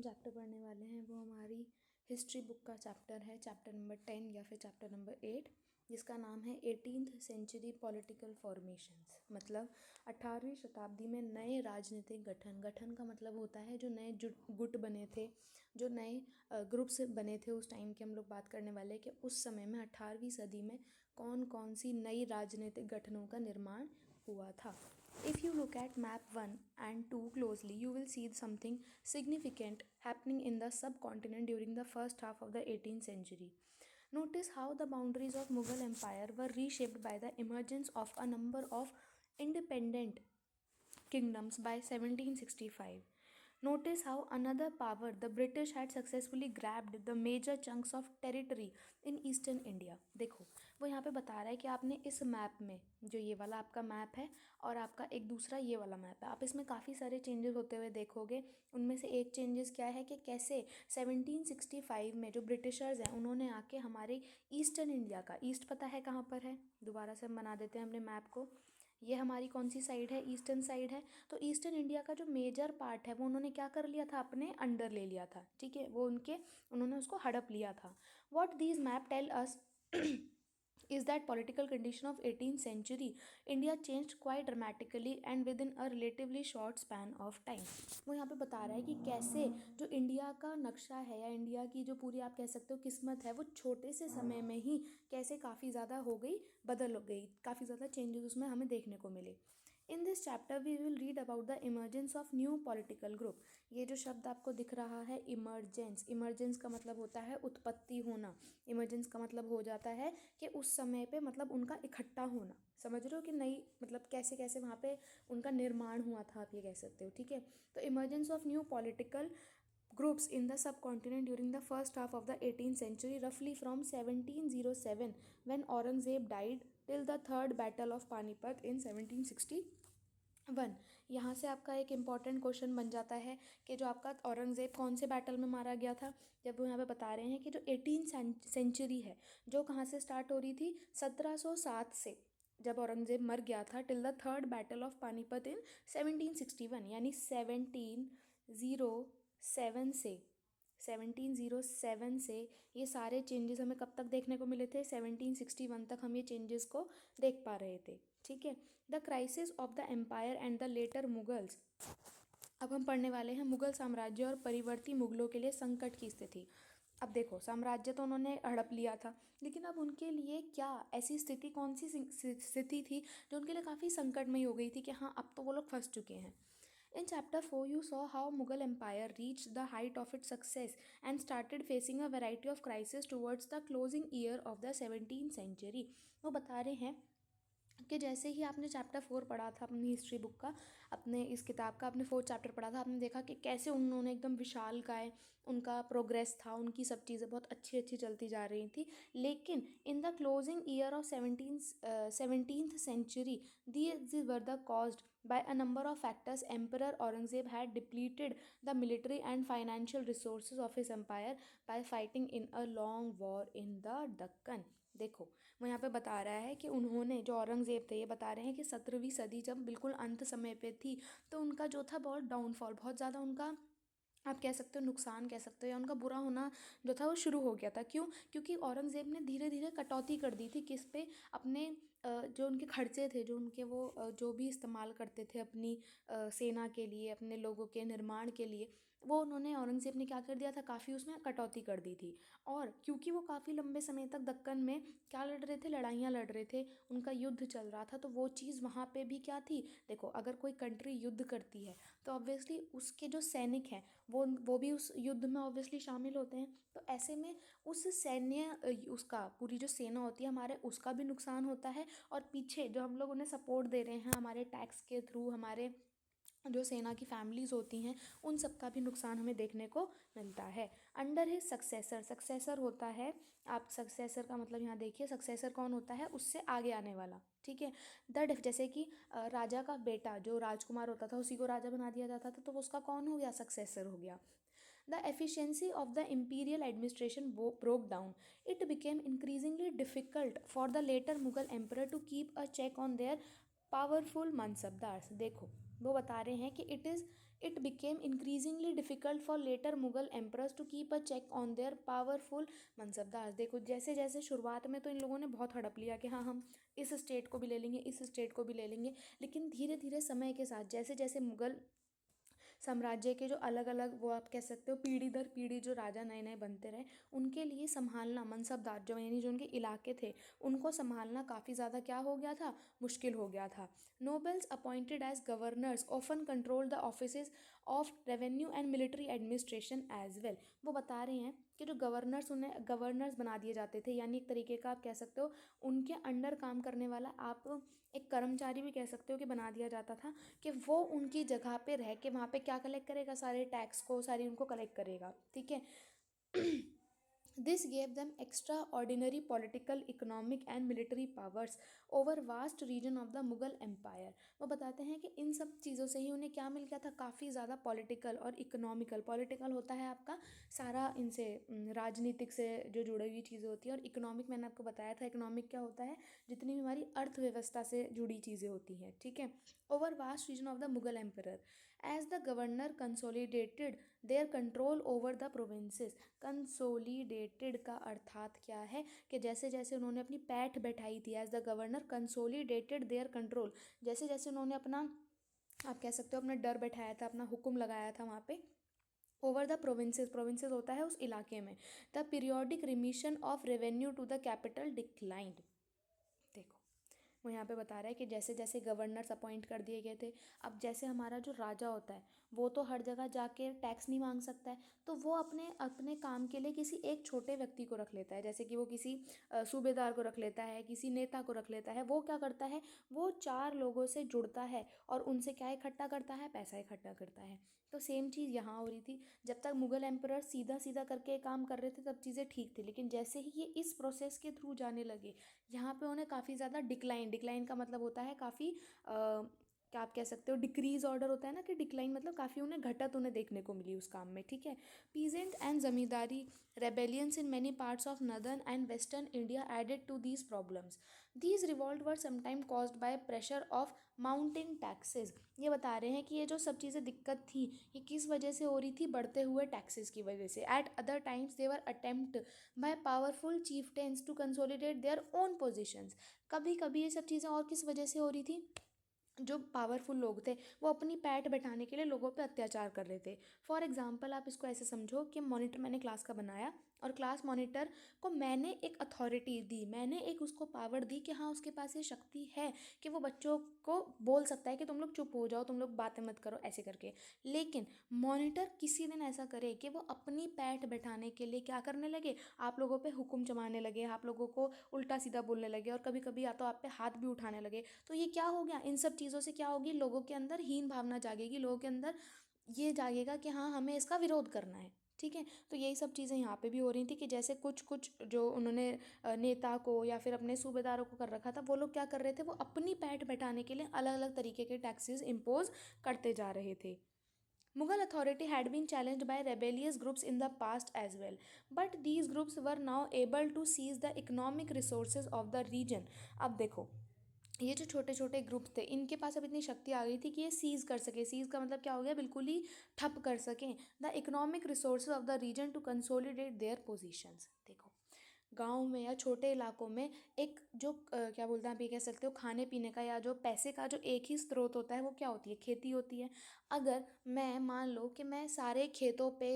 Chapter पढ़ने वाले हैं वो हमारी हिस्ट्री बुक का चैप्टर है, चैप्टर नंबर 10 या फिर चैप्टर नंबर 8, जिसका नाम है 18th सेंचुरी पॉलिटिकल फॉर्मेशंस। मतलब 18वीं शताब्दी में नए राजनीतिक गठन। गठन का मतलब होता है जो नए गुट बने थे, जो नए ग्रुप्स बने थे उस टाइम के हम लोग बात करने वाले हैं कि उस समय में 18वीं सदी में कौन कौन सी नई राजनीतिक गठनों का निर्माण हुआ था। If you look at map 1 and 2 closely, you will see something significant happening in the subcontinent during the first half of the 18th century. Notice how the boundaries of Mughal Empire were reshaped by the emergence of a number of independent kingdoms by 1765. Notice how another power, the British, had successfully grabbed the major chunks of territory in eastern India. देखो वो यहाँ पे बता रहा है कि आपने इस मैप में, जो ये वाला आपका मैप है और आपका एक दूसरा ये वाला मैप है, आप इसमें काफ़ी सारे चेंजेस होते हुए देखोगे। उनमें से एक चेंजेस क्या है कि कैसे 1765 में जो ब्रिटिशर्स हैं उन्होंने आके हमारे ईस्टर्न इंडिया का, ईस्ट पता है कहाँ पर है, दोबारा से हम बना देते हैं अपने मैप को। ये हमारी कौन सी साइड है, ईस्टर्न साइड है। तो ईस्टर्न इंडिया का जो मेजर पार्ट है वो उन्होंने क्या कर लिया था, अपने अंडर ले लिया था। ठीक है, वो उन्होंने उसको हड़प लिया था। What these map tell us is that political condition of 18th century India changed quite dramatically and within a relatively short span of time. वो यहाँ पे बता रहा है कि कैसे जो इंडिया का नक्शा है या इंडिया की जो पूरी आप कह सकते हो किस्मत है वो छोटे से समय में ही कैसे काफ़ी ज़्यादा हो गई, बदल गई, काफ़ी ज़्यादा चेंजेस उसमें हमें देखने को मिले। In this chapter we will read about the emergence of new political group. ये जो शब्द आपको दिख रहा है इमर्जेंस, इमर्जेंस का मतलब होता है उत्पत्ति होना। इमर्जेंस का मतलब हो जाता है कि उस समय पे मतलब उनका इकट्ठा होना। समझ रहे हो कि नई मतलब कैसे कैसे वहाँ पे उनका निर्माण हुआ था, आप ये कह सकते हो। ठीक है, तो emergence of new political groups in the subcontinent during the first half of the 18th century, roughly from 1707 when Aurangzeb died till the third battle of Panipat in 1761। यहाँ से आपका एक इम्पॉर्टेंट क्वेश्चन बन जाता है कि जो आपका औरंगज़ेब कौन से बैटल में मारा गया था। जब वो यहाँ पे बता रहे हैं कि जो 18th सेंचुरी है जो कहाँ से स्टार्ट हो रही थी, 1707 से, जब औरंगज़ेब मर गया था, till the third battle of Panipat in 1761, यानी 1707 से ये सारे चेंजेस हमें कब तक देखने को मिले थे, 1761 तक हम ये चेंजेस को देख पा रहे थे। ठीक है, the crisis of the empire and the later Mughals. अब हम पढ़ने वाले हैं मुगल साम्राज्य और परिवर्ती मुगलों के लिए संकट की स्थिति। अब देखो, साम्राज्य तो उन्होंने हड़प लिया था, लेकिन अब उनके लिए क्या ऐसी स्थिति, कौन सी स्थिति थी जो उनके लिए काफ़ी संकटमयी हो गई थी कि हाँ अब तो वो लोग फंस चुके हैं। In chapter 4, you saw how Mughal Empire reached the height of its success and started facing a variety of crises towards the closing year of the 17th century. वो बता रहे हैं कि जैसे ही आपने चैप्टर 4 पढ़ा था अपनी हिस्ट्री बुक का, अपने इस किताब का आपने 4th चैप्टर पढ़ा था, आपने देखा कि कैसे उन्होंने एकदम विशाल काय उनका प्रोग्रेस था, उनकी सब चीज़ें बहुत अच्छी अच्छी चलती जा रही थी। लेकिन in the closing year of 17th century these were the caused by a number of factors. Emperor Aurangzeb had depleted the military and financial resources of his empire by fighting in a long war in the Deccan. देखो वो यहाँ पे बता रहा है कि उन्होंने, जो औरंगज़ेब थे, ये बता रहे हैं कि 17वीं सदी जब बिल्कुल अंत समय पे थी तो उनका जो था बहुत डाउनफॉल, बहुत ज़्यादा उनका आप कह सकते हो नुकसान कह सकते हो, या उनका बुरा होना जो था वो शुरू हो गया था। क्यों? क्योंकि औरंगज़ेब ने धीरे धीरे कटौती कर दी थी किस पे, अपने जो उनके खर्चे थे, जो उनके वो जो भी इस्तेमाल करते थे अपनी सेना के लिए, अपने लोगों के निर्माण के लिए, वो उन्होंने, औरंगज़ेब ने क्या कर दिया था, काफ़ी उसमें कटौती कर दी थी। और क्योंकि वो काफ़ी लंबे समय तक दक्कन में क्या लड़ रहे थे, लड़ाइयाँ लड़ रहे थे, उनका युद्ध चल रहा था, तो वो चीज़ वहाँ पे भी क्या थी। देखो, अगर कोई कंट्री युद्ध करती है तो ऑब्वियसली उसके जो सैनिक हैं वो भी उस युद्ध में ऑब्वियसली शामिल होते हैं। तो ऐसे में उस सैन्य उसका पूरी जो सेना होती है हमारे, उसका भी नुकसान होता है, और पीछे जो हम लोग उन्हें सपोर्ट दे रहे हैं हमारे टैक्स के थ्रू, हमारे जो सेना की फैमिलीज़ होती हैं, उन सब का भी नुकसान हमें देखने को मिलता है। अंडर हिज सक्सेसर, सक्सेसर होता है, आप सक्सेसर का मतलब यहाँ देखिए, सक्सेसर कौन होता है, उससे आगे आने वाला। ठीक है, जैसे कि राजा का बेटा जो राजकुमार होता था उसी को राजा बना दिया जाता था, तो वो उसका कौन हो गया, सक्सेसर हो गया। The efficiency of the imperial administration broke down. It became increasingly difficult for the later Mughal emperor to keep a check on their powerful mansabdars. देखो वो बता रहे हैं कि it became increasingly difficult for later Mughal emperors to keep a check on their powerful mansabdar. देखो जैसे जैसे शुरुआत में तो इन लोगों ने बहुत हड़प लिया कि हाँ हम इस स्टेट को भी ले लेंगे, इस स्टेट को भी ले लेंगे, लेकिन धीरे धीरे समय के साथ जैसे जैसे मुगल साम्राज्य के जो अलग अलग, वो आप कह सकते हो पीढ़ी दर पीढ़ी जो राजा नए नए बनते रहे, उनके लिए संभालना मनसबदार जो यानी जो उनके इलाके थे उनको संभालना काफ़ी ज़्यादा क्या हो गया था, मुश्किल हो गया था। Nobles appointed as governors often control the office of revenue and military administration as well. वो बता रहे हैं कि जो गवर्नर्स, उन्हें गवर्नर्स बना दिए जाते थे, यानी एक तरीके का आप कह सकते हो उनके अंडर काम करने वाला, आप एक कर्मचारी भी कह सकते हो कि बना दिया जाता था, कि वो उनकी जगह पे रह के वहाँ पे क्या कलेक्ट करेगा, सारे टैक्स को सारी उनको कलेक्ट करेगा, ठीक है। This gave them extraordinary political economic and military powers over vast region of the Mughal empire. वो बताते हैं कि इन सब चीज़ों से ही उन्हें क्या मिल गया था, काफ़ी ज़्यादा पॉलिटिकल और इकोनॉमिकल। पॉलिटिकल होता है आपका सारा इनसे राजनीतिक से जो जुड़ी हुई चीज़ें होती हैं, और इकोनॉमिक मैंने आपको बताया था इकोनॉमिक क्या होता है, जितनी भी हमारी अर्थव्यवस्था से जुड़ी चीज़ें होती हैं, ठीक है। Over vast region of the Mughal empire as the governor consolidated their control over the provinces. Consolidated का अर्थात क्या है कि जैसे जैसे उन्होंने अपनी पैठ बैठाई थी, as the governor consolidated their control, जैसे जैसे उन्होंने अपना, आप कह सकते हो अपना डर बैठाया था, अपना हुक्म लगाया था वहाँ पे, ओवर द प्रोविंसेस, प्रोविंसेस होता है उस इलाके में, the periodic remission of revenue to the capital declined. देखो वो यहाँ पे बता रहा है कि जैसे जैसे गवर्नर्स अपॉइंट कर दिए गए थे, अब जैसे हमारा जो राजा होता है वो तो हर जगह जाके टैक्स नहीं मांग सकता है, तो वो अपने अपने काम के लिए किसी एक छोटे व्यक्ति को रख लेता है, जैसे कि वो किसी सूबेदार को रख लेता है, किसी नेता को रख लेता है। वो क्या करता है, वो चार लोगों से जुड़ता है और उनसे क्या इकट्ठा करता है, पैसा इकट्ठा करता है। तो सेम चीज़ यहाँ हो रही थी। जब तक मुगल एम्परर सीधा सीधा करके काम कर रहे थे तब चीज़ें ठीक थी, लेकिन जैसे ही ये इस प्रोसेस के थ्रू जाने लगे, यहाँ पे उन्हें काफ़ी ज़्यादा डिक्लाइन, डिक्लाइन का मतलब होता है काफ़ी क्या आप कह सकते हो डिक्रीज ऑर्डर होता है ना, कि डिक्लाइन मतलब काफ़ी उन्हें घटत उन्हें देखने को मिली उस काम में, ठीक है। Peasant and zamindari rebellions in many parts of northern and western India added to these problems. These revolt were sometime caused by pressure of mounting taxes. ये बता रहे हैं कि ये जो सब चीज़ें दिक्कत थी ये किस वजह से हो रही थी, बढ़ते हुए टैक्सेस की वजह से। At other times they were attempt by powerful chieftains to consolidate their own positions. कभी कभी ये सब चीज़ें और किस वजह से हो रही थी, जो पावरफुल लोग थे वो अपनी पैठ बैठाने के लिए लोगों पे अत्याचार कर रहे थे। फॉर एग्जांपल आप इसको ऐसे समझो कि मॉनिटर मैंने क्लास का बनाया, और क्लास मॉनिटर को मैंने एक अथॉरिटी दी, मैंने एक उसको पावर दी कि हाँ उसके पास ये शक्ति है कि वो बच्चों को बोल सकता है कि तुम लोग चुप हो जाओ, तुम लोग बातें मत करो ऐसे करके। लेकिन मॉनिटर किसी दिन ऐसा करे कि वो अपनी पैठ बैठाने के लिए क्या करने लगे, आप लोगों पे हुक्म जमाने लगे, आप लोगों को उल्टा सीधा बोलने लगे, और कभी कभी या तो आप पे हाथ भी उठाने लगे। तो ये क्या हो गया, इन सब चीज़ों से क्या होगी, लोगों के अंदर हीन भावना जागेगी, लोगों के अंदर ये जागेगा कि हाँ हमें इसका विरोध करना है, ठीक है। तो यही सब चीज़ें यहाँ पे भी हो रही थी कि जैसे कुछ कुछ जो उन्होंने नेता को या फिर अपने सूबेदारों को कर रखा था, वो लोग क्या कर रहे थे, वो अपनी पैठ बैठाने के लिए अलग अलग तरीके के टैक्सेस इम्पोज करते जा रहे थे। Mughal authority had been challenged by rebellious groups in the past as well, but these groups were now able to seize the economic resources of the region. अब देखो ये जो छोटे छोटे ग्रुप थे इनके पास अब इतनी शक्ति आ गई थी कि ये सीज कर सके, सीज का मतलब क्या हो गया, बिल्कुल ही ठप कर सकें the economic resources of the region to consolidate their positions. देखो गांव में या छोटे इलाकों में एक जो क्या बोलते हैं आप ये कह सकते हो खाने पीने का या जो पैसे का जो एक ही स्रोत होता है वो क्या होती है, खेती होती है। अगर मैं मान लो कि मैं सारे खेतों पे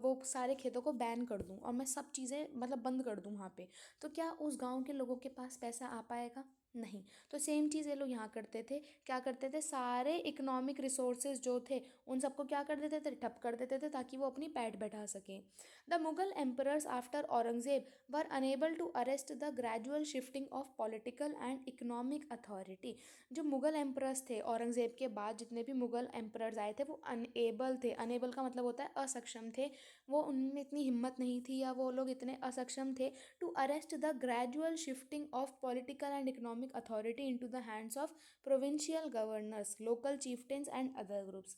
वो सारे खेतों को बैन कर दूं और मैं सब चीज़ें मतलब बंद कर दूं वहाँ पे, तो क्या उस गांव के लोगों के पास पैसा आ पाएगा, नहीं। तो सेम चीज़ ये लोग यहाँ करते थे, क्या करते थे, सारे इकोनॉमिक रिसोर्सेज जो थे उन सबको क्या कर देते थे, ठप कर देते थे, ताकि वो अपनी पैठ बैठा सकें। The Mughal emperors after Aurangzeb were unable to arrest the gradual shifting of political and economic authority. जो मुगल एम्परर्स थे औरंगजेब के बाद, जितने भी मुगल एम्परर्स आए थे वो अनएबल थे, अनेबल का मतलब होता है असक्षम थे, वो उनमें इतनी हिम्मत नहीं थी या वो लोग इतने असक्षम थे to arrest the gradual shifting of political and economic authority into the hands of provincial governors, local chieftains and other groups.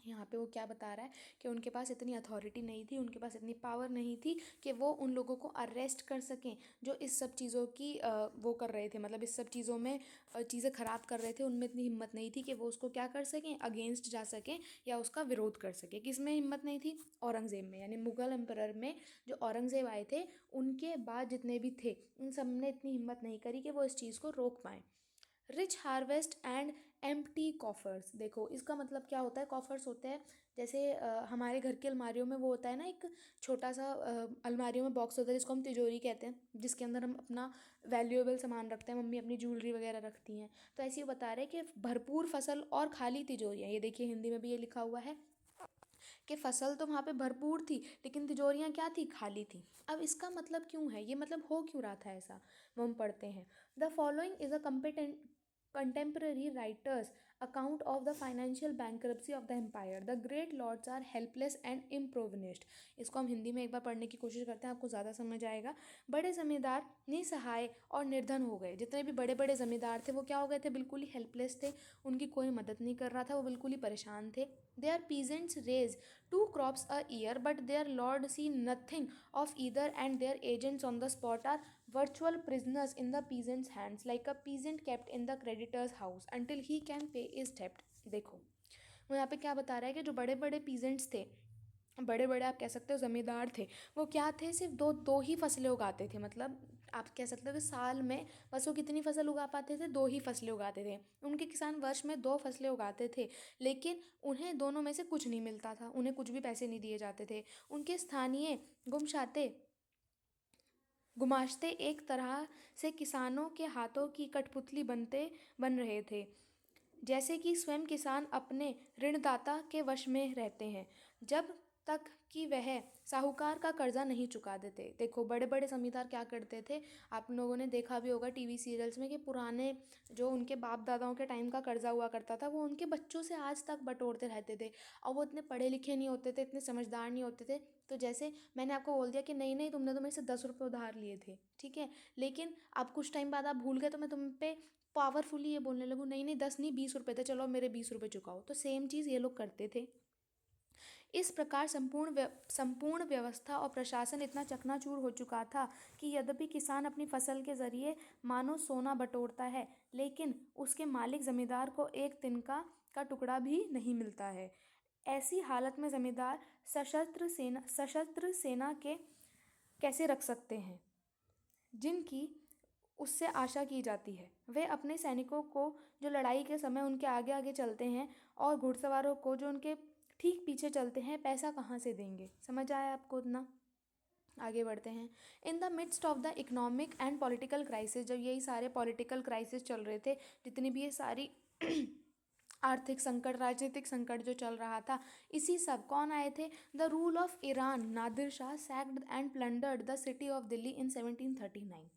यहाँ पे वो क्या बता रहा है कि उनके पास इतनी अथॉरिटी नहीं थी, उनके पास इतनी पावर नहीं थी कि वो उन लोगों को अरेस्ट कर सकें जो इस सब चीज़ों की वो कर रहे थे, मतलब इस सब चीज़ों में चीज़ें ख़राब कर रहे थे। उनमें इतनी हिम्मत नहीं थी कि वो उसको क्या कर सकें, अगेंस्ट जा सकें या उसका विरोध कर सकें। किस में हिम्मत नहीं थी? औरंगज़ेब में, यानी मुग़ल एम्परर में जो औरंगज़ेब आए थे उनके बाद जितने भी थे उन सब ने इतनी हिम्मत नहीं करी कि वो इस चीज़ को रोक पाएँ। Rich harvest and empty coffers, देखो इसका मतलब क्या होता है। कॉफर्स होते हैं जैसे हमारे घर की अलमारियों में वो होता है ना, एक छोटा सा अलमारियों में बॉक्स होता है जिसको हम तिजोरी कहते हैं, जिसके अंदर हम अपना वैल्यूएबल सामान रखते हैं, मम्मी अपनी ज्वेलरी वगैरह रखती हैं। तो ऐसे ही बता रहे हैं कि भरपूर फसल और खाली तिजोरियाँ, ये देखिए हिंदी में भी ये लिखा हुआ है कि फसल तो वहाँ पे भरपूर थी लेकिन तिजोरियाँ क्या थी, खाली थी। अब इसका मतलब क्यों है, ये मतलब हो क्यों रहा था ऐसा, वो हम पढ़ते हैं। The following is a contemporary writers account of the financial bankruptcy of the empire. The great lords are helpless and impoverished. इसको हम हिंदी में एक बार पढ़ने की कोशिश करते हैं, आपको ज़्यादा समझ आएगा। बड़े ज़मींदार निसहाय और निर्धन हो गए। जितने भी बड़े बड़े ज़मींदार थे वो क्या हो गए थे, बिल्कुल ही हेल्पलेस थे, उनकी कोई मदद नहीं कर रहा था, वो बिल्कुल ही परेशान थे। Their peasants raise 2 crops a year, but their lord see nothing of either, and their agents on the spot are virtual prisoners in the peasant's hands, like a peasant kept in the creditor's house until he can pay his debt. देखो वो यहाँ पे क्या बता रहा है कि जो बड़े बड़े पीजेंट्स थे, बड़े बड़े आप कह सकते हो ज़मींदार थे, वो क्या थे, सिर्फ दो दो ही फसलें उगाते थे। मतलब आप कह सकते हो कि साल में बस वो कितनी फसल उगा पाते थे, दो ही फसलें उगाते थे। उनके किसान वर्ष में दो फसलें उगाते थे, लेकिन उन्हें दोनों में से कुछ नहीं मिलता था, उन्हें कुछ भी पैसे नहीं दिए जाते थे। उनके स्थानीय गुमशाते गुमाश्ते एक तरह से किसानों के हाथों की कठपुतली बन रहे थे, जैसे कि स्वयं किसान अपने ऋणदाता के वश में रहते हैं जब तक कि वह साहूकार का कर्जा नहीं चुका देते। देखो बड़े बड़े जमींदार क्या करते थे, आप लोगों ने देखा भी होगा टीवी सीरियल्स में कि पुराने जो उनके बाप दादाओं के टाइम का कर्जा हुआ करता था वो उनके बच्चों से आज तक बटोरते रहते थे। और वो इतने पढ़े लिखे नहीं होते थे, इतने समझदार नहीं होते थे। तो जैसे मैंने आपको बोल दिया कि नहीं नहीं तुमने तो मेरे से 10 रुपये उधार लिए थे, ठीक है, लेकिन अब कुछ टाइम बाद आप भूल गए तो मैं तुम पे पावरफुली ये बोलने लगूँ नहीं नहीं 10 नहीं 20 रुपये थे, चलो मेरे 20 रुपये चुकाओ। तो सेम चीज़ ये लोग करते थे। इस प्रकार संपूर्ण व्यवस्था और प्रशासन इतना चकनाचूर हो चुका था कि यद्यपि किसान अपनी फसल के जरिए मानो सोना बटोरता है, लेकिन उसके मालिक जमींदार को एक तिनका का टुकड़ा भी नहीं मिलता है। ऐसी हालत में जमींदार सशस्त्र सेना के कैसे रख सकते हैं जिनकी उससे आशा की जाती है। वे अपने सैनिकों को जो लड़ाई के समय उनके आगे आगे चलते हैं और घुड़सवारों को जो उनके ठीक पीछे चलते हैं, पैसा कहाँ से देंगे। समझ आया आपको इतना? आगे बढ़ते हैं। In the midst of the economic and political crisis, जब यही सारे पॉलिटिकल क्राइसिस चल रहे थे, जितनी भी ये सारी आर्थिक संकट, राजनीतिक संकट जो चल रहा था, इसी सब कौन आए थे, the rule of Iran Nadir Shah sacked and plundered the city of Delhi in 1739।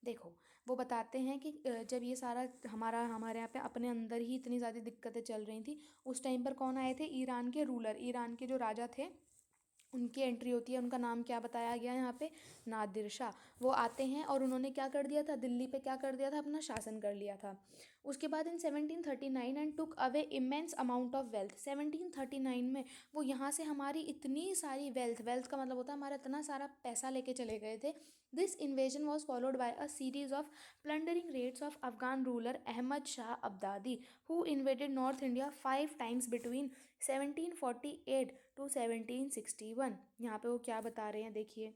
देखो वो बताते हैं कि जब ये सारा हमारे यहाँ पे अपने अंदर ही इतनी ज़्यादा दिक्कतें चल रही थी, उस टाइम पर कौन आए थे, ईरान के रूलर, ईरान के जो राजा थे, उनकी एंट्री होती है। उनका नाम क्या बताया गया है यहाँ पे, नादिर शाह। वो आते हैं और उन्होंने क्या कर दिया था, दिल्ली पे क्या कर दिया था, अपना शासन कर लिया था। उसके बाद इन 1739 and took away immense amount of wealth. 1739 में वो यहाँ से हमारी इतनी सारी वेल्थ, वेल्थ का मतलब होता है हमारा इतना सारा पैसा लेके चले गए थे। This invasion was followed by a series of plundering raids of Afghan ruler Ahmad Shah Abdali, who invaded north India 5 times between 1748 to 1761। यहाँ पे वो क्या बता रहे हैं, देखिए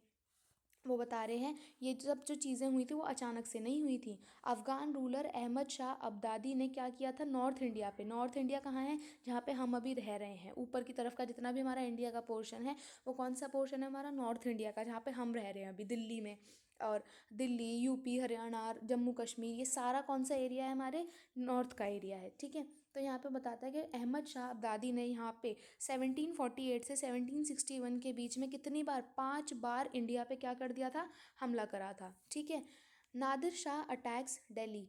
वो बता रहे हैं ये सब जो चीज़ें हुई थी वो अचानक से नहीं हुई थी। अफ़गान रूलर अहमद शाह अब्दादी ने क्या किया था, नॉर्थ इंडिया पे, नॉर्थ इंडिया कहाँ है, जहाँ पे हम अभी रह रहे हैं, ऊपर की तरफ का जितना भी हमारा इंडिया का पोर्शन है वो कौन सा पोर्शन है, हमारा नॉर्थ इंडिया का, जहाँ पे हम रह रहे हैं अभी दिल्ली में। और दिल्ली, यूपी, हरियाणा, जम्मू कश्मीर, ये सारा कौन सा एरिया है, हमारे नॉर्थ का एरिया है, ठीक है। तो यहाँ पे बताता है कि अहमद शाह अब्दादी ने यहाँ पे 1748 से 1761 के बीच में कितनी बार, 5 बार इंडिया पे क्या कर दिया था, हमला करा था, ठीक है। Nadir Shah attacks Delhi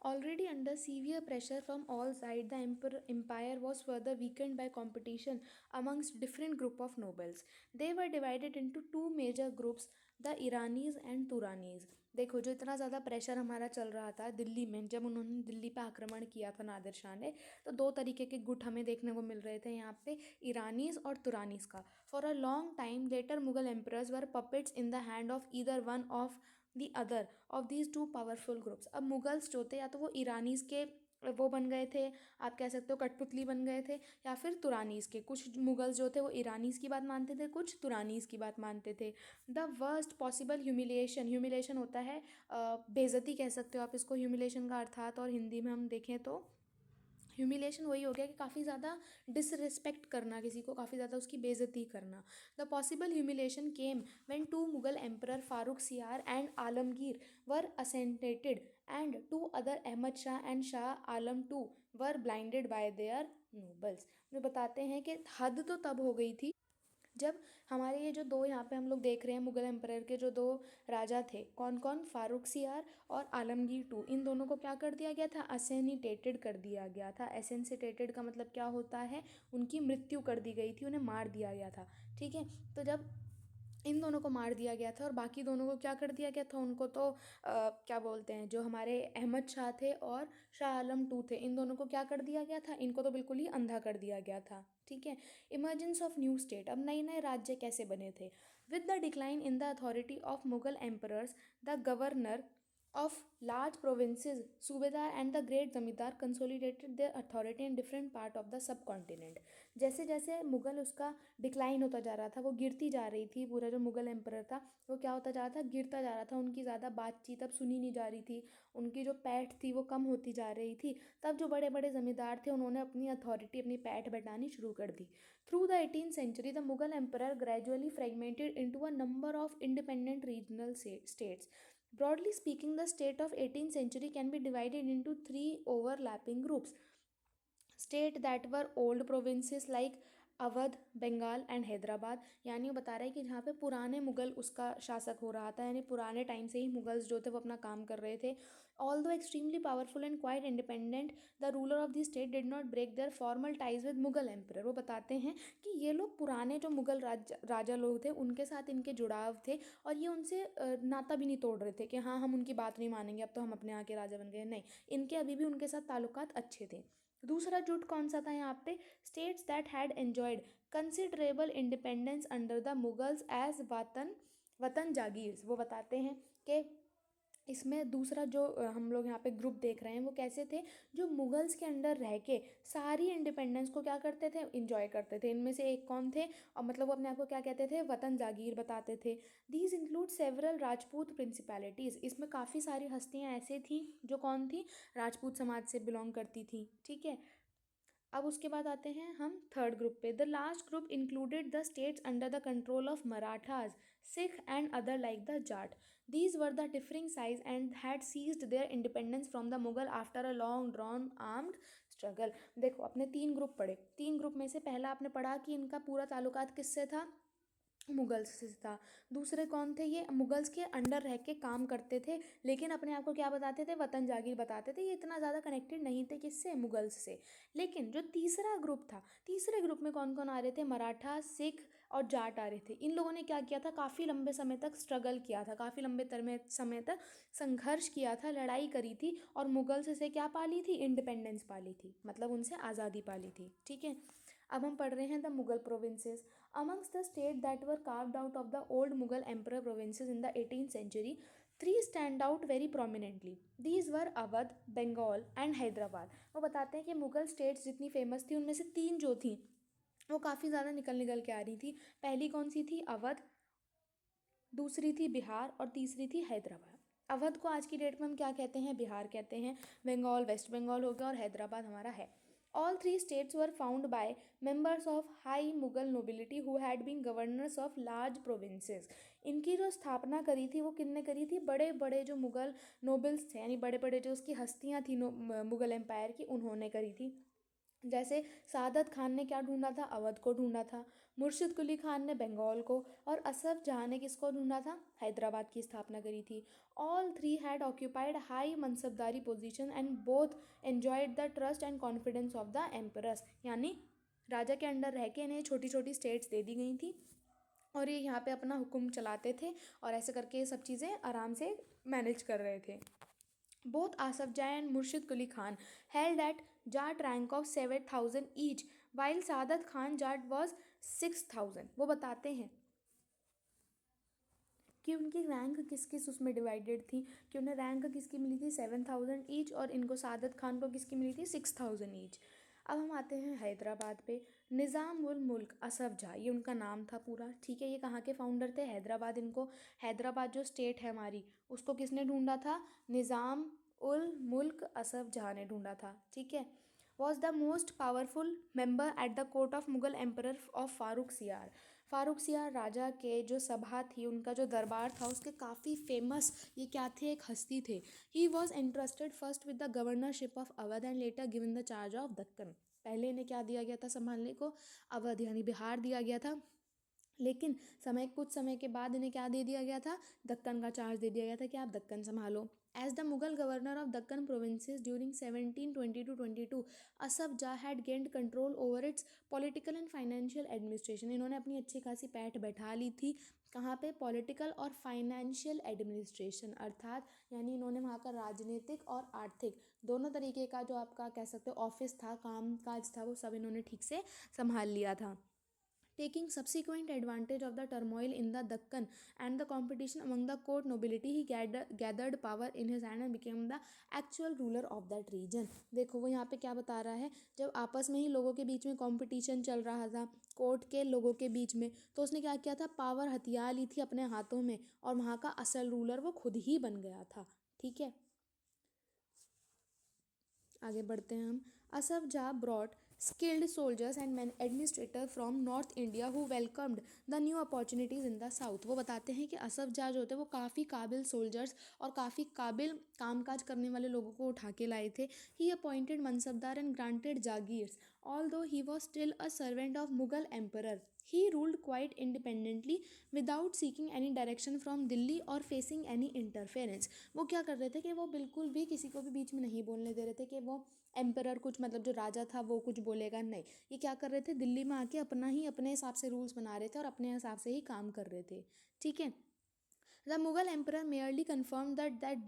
Already under severe pressure from all sides, the empire was further weakened by competition amongst different group of nobles. They were divided into two major groups, the Iranis and Turanis. देखो, जो इतना ज़्यादा pressure हमारा चल रहा था दिल्ली में, जब उन्होंने दिल्ली पे आक्रमण किया था नादिर शाह ने, तो दो तरीके के गुट हमें देखने को मिल रहे थे यहाँ पे, ईरानीज और तुरानीज का. For a long time later Mughal emperors were puppets in the hand of either one of the other of these two powerful groups. अब मुगल्स जो थे या तो वो ईरानीज के वो बन गए थे, आप कह सकते हो कठपुतली बन गए थे, या फिर तुरानीज के. कुछ मुगल्स जो थे वो ईरानीज की बात मानते थे, कुछ तुरानीज की बात मानते थे. The worst possible humiliation, humiliation होता है बेइज्जती कह सकते हो आप इसको, ह्यूमिलेशन का अर्थात, और हिंदी में हम देखें तो ह्यूमिलेशन वही हो गया कि काफ़ी ज़्यादा डिसरिस्पेक्ट करना किसी को, काफ़ी ज़्यादा उसकी बेइज्जती करना. The possible humiliation came when two Mughal emperor Farrukh Siyar and Alamgir were assassinated and two other Ahmad Shah and Shah Alam two were blinded by their nobles. जो बताते हैं कि हद तो तब हो गई थी जब हमारे ये जो दो यहाँ पे हम लोग देख रहे हैं मुगल एम्परर के जो दो राजा थे, कौन कौन, फारूक सियार और आलमगीर टू, इन दोनों को क्या कर दिया गया था, असेनिटेटेड कर दिया गया था. एसेंसिटेटेड का मतलब क्या होता है, उनकी मृत्यु कर दी गई थी, उन्हें मार दिया गया था. ठीक है, तो जब इन दोनों को मार दिया गया था और बाकी दोनों को क्या कर दिया गया था, उनको तो क्या बोलते हैं, जो हमारे अहमद शाह थे और शाह आलम टू थे, इन दोनों को क्या कर दिया गया था, इनको तो बिल्कुल ही अंधा कर दिया गया था. ठीक है. इमर्जेंस ऑफ न्यू स्टेट, अब नए नए राज्य कैसे बने थे. With the decline in the authority of Mughal emperors, the governor of large provinces, सूबेदार and the great जमींदार consolidated their authority in different part of the subcontinent. जैसे जैसे मुगल उसका डिक्लाइन होता जा रहा था, वो गिरती जा रही थी, पूरा जो मुगल एम्परर था वो क्या होता जा रहा था, गिरता जा रहा था, उनकी ज़्यादा बातचीत अब सुनी नहीं जा रही थी, उनकी जो पैठ थी वो कम होती जा रही थी. तब जो बड़े बड़े ज़मींदार थे उन्होंने अपनी अथॉरिटी, अपनी पैठ बटानी शुरू कर दी. Through the 18th century the Mughal emperor gradually fragmented into a number of independent regional states. Broadly speaking, the state of 18th century can be divided into three overlapping groups. State that were old provinces like Awadh, Bengal and Hyderabad. यानी वो बता रहा है कि जहाँ पे पुराने मुगल उसका शासक हो रहा था, यानी पुराने टाइम से ही मुगल्स जो थे वो अपना काम कर रहे थे. Although extremely powerful and quite independent, the ruler of the state did not break their formal ties with Mughal emperor. वो बताते हैं कि ये लोग पुराने जो मुगल राजा लोग थे उनके साथ इनके जुड़ाव थे, और ये उनसे नाता भी नहीं तोड़ रहे थे कि हाँ हम उनकी बात नहीं मानेंगे, अब तो हम अपने यहाँ के राजा बन गए. नहीं, इनके अभी भी उनके साथ ताल्लुकात अच्छे थे. दूसरा जुट कौन सा था यहाँ पे, states that had enjoyed considerable independence under the Mughals as watan jagirs. वो बताते हैं कि इसमें दूसरा जो हम लोग यहाँ पे ग्रुप देख रहे हैं वो कैसे थे, जो मुगल्स के अंडर रह के सारी इंडिपेंडेंस को क्या करते थे, इंजॉय करते थे. इनमें से एक कौन थे, और मतलब वो अपने आप को क्या कहते थे, वतन जागीर बताते थे. These include several Rajput principalities. इसमें काफ़ी सारी हस्तियाँ ऐसे थी जो कौन थी, राजपूत समाज से बिलोंग करती थी. ठीक है. अब उसके बाद आते हैं हम थर्ड ग्रुप पे. The last group included the states under the control of Marathas, Sikh and other like the Jat. These were the differing size and had seized their independence from the Mughal after a long drawn armed struggle. देखो, अपने तीन group पढ़े, तीन group में से पहला आपने पढ़ा कि इनका पूरा ताल्लुकात किससे था, मुगल्स से था. दूसरे कौन थे, ये मुगल्स के अंडर रह के काम करते थे लेकिन अपने आप को क्या बताते थे, वतन जागीर बताते थे. ये इतना ज़्यादा कनेक्टेड नहीं थे किससे, मुगल्स से. लेकिन जो तीसरा ग्रुप था, तीसरे ग्रुप में कौन कौन आ रहे थे, मराठा, सिख और जाट आ रहे थे. इन लोगों ने क्या किया था, काफ़ी लंबे समय तक स्ट्रगल किया था, काफ़ी लंबे समय तक संघर्ष किया था, लड़ाई करी थी, और मुगल्स से क्या पाली थी, इंडिपेंडेंस पाली थी, मतलब उनसे आज़ादी पाली थी. ठीक है. अब हम पढ़ रहे हैं the Mughal provinces. Amongst the states that were carved out of the old Mughal emperor provinces in the 18th century, three stand out very prominently. These were Awadh, Bengal and Hyderabad. वो बताते हैं कि मुगल स्टेट्स जितनी famous थी उनमें से तीन जो थी वो काफ़ी ज़्यादा निकल के आ रही थी. पहली कौन सी थी, अवध, दूसरी थी बिहार और तीसरी थी हैदराबाद. अवध को आज की डेट में हम क्या कहते हैं, बिहार कहते हैं. बंगाल वेस्ट बंगाल हो गया और हैदराबाद हमारा है. All three states were found by members of high Mughal nobility who had been governors of large provinces. इनकी जो स्थापना करी थी वो किसने करी थी, बड़े बड़े जो मुगल नोबल्स थे, यानी बड़े बड़े जो उसकी हस्तियाँ थी मुगल एम्पायर की, उन्होंने करी थी. जैसे सादत खान ने क्या ढूंढा था, अवध को ढूंढा था। मुर्शिद कुली खान ने बंगाल को। और असफ जहाँ ने किसको ढूंढा था, हैदराबाद की स्थापना करी थी। All three had occupied high mansabdari position and both enjoyed the trust and confidence of the emperors. यानी राजा के अंडर रह के इन्हें छोटी छोटी स्टेट्स दे दी गई थी और ये यहाँ पे अपना हुक्म चलाते थे और ऐसे करके ये सब चीज़ें आराम से मैनेज कर रहे थे। Both Asafjai and Murshid Quli Khan held at Jat rank of 7,000 each, while Sadat Khan Jat was 6,000। वो बताते हैं कि उनकी रैंक किस किस उसमें डिवाइडेड थी, कि उन्हें रैंक किसकी मिली थी 7,000 ईच और इनको सादत खान को किसकी मिली थी 6,000 ईच। अब हम आते हैं हैदराबाद पे। निज़ाम उल मुल्क असफ जहा, ये उनका नाम था पूरा, ठीक है। ये कहाँ के फाउंडर थे, हैदराबाद। इनको हैदराबाद जो स्टेट है हमारी, उसको किसने ढूंढा था, निज़ाम उल मुल्क असफ जहा ने ढूंढा था, ठीक है। Was the most powerful member at the court of Mughal emperor of Farooq सियार। फारूक सियार राजा के जो सभा थी, उनका जो दरबार था, उसके काफ़ी फेमस ये क्या थे, एक हस्ती थे। He was interested first with the governorship of Awadh and later given the charge of Deccan. पहले इन्हें क्या दिया गया था संभालने को, अवध यानी बिहार दिया गया था, लेकिन कुछ समय के बाद इन्हें क्या दे दिया गया था, दक्कन का चार्ज दे दिया गया था कि आप दक्कन संभालो। As the Mughal governor of Deccan provinces during 1720 to 22, Asaf Jah had gained control over its political and financial administration. इन्होंने अपनी अच्छी खासी पैठ बैठा ली थी कहाँ पे, पॉलिटिकल और फाइनेंशियल एडमिनिस्ट्रेशन, अर्थात यानी इन्होंने वहाँ का राजनीतिक और आर्थिक दोनों तरीके का जो आपका कह सकते हो ऑफिस था, काम काज था, वो सब इन्होंने ठीक से संभाल लिया था। Taking subsequent advantage of the turmoil in the Deccan and the competition among the court nobility, he gathered power in his hand and became the actual ruler of that region। देखो वो यहाँ पे क्या बता रहा है, जब आपस में ही लोगों के बीच में कंपटीशन चल रहा था, कोर्ट के लोगों के बीच में, तो उसने क्या किया था, पावर हथिया ली थी अपने हाथों में और वहाँ का असल रूलर वो खुद ही बन गया था, ठीक है। आगे बढ़ते हैं हम। असफ जा brought skilled soldiers and men administrator from North India who welcomed the new opportunities in the South। वो बताते हैं कि असफ जा जो होते हैं वो काफ़ी काबिल सोल्जर्स और काफ़ी काबिल कामकाज करने वाले लोगों को उठा के लाए थे। He appointed mansabdar and granted jagirs although he was still a servant of Mughal emperor। He ruled quite independently without seeking any direction from Delhi or facing any interference। वो क्या कर रहे थे कि वो बिल्कुल भी किसी को भी बीच में नहीं बोलने दे रहे थे कि वो एम्परर कुछ मतलब जो राजा था वो कुछ बोलेगा, नहीं। ये क्या कर रहे थे, दिल्ली में आके अपना ही अपने हिसाब से रूल्स बना रहे थे और अपने हिसाब से ही काम कर रहे थे, ठीक है। The Mughal emperor merely confirm that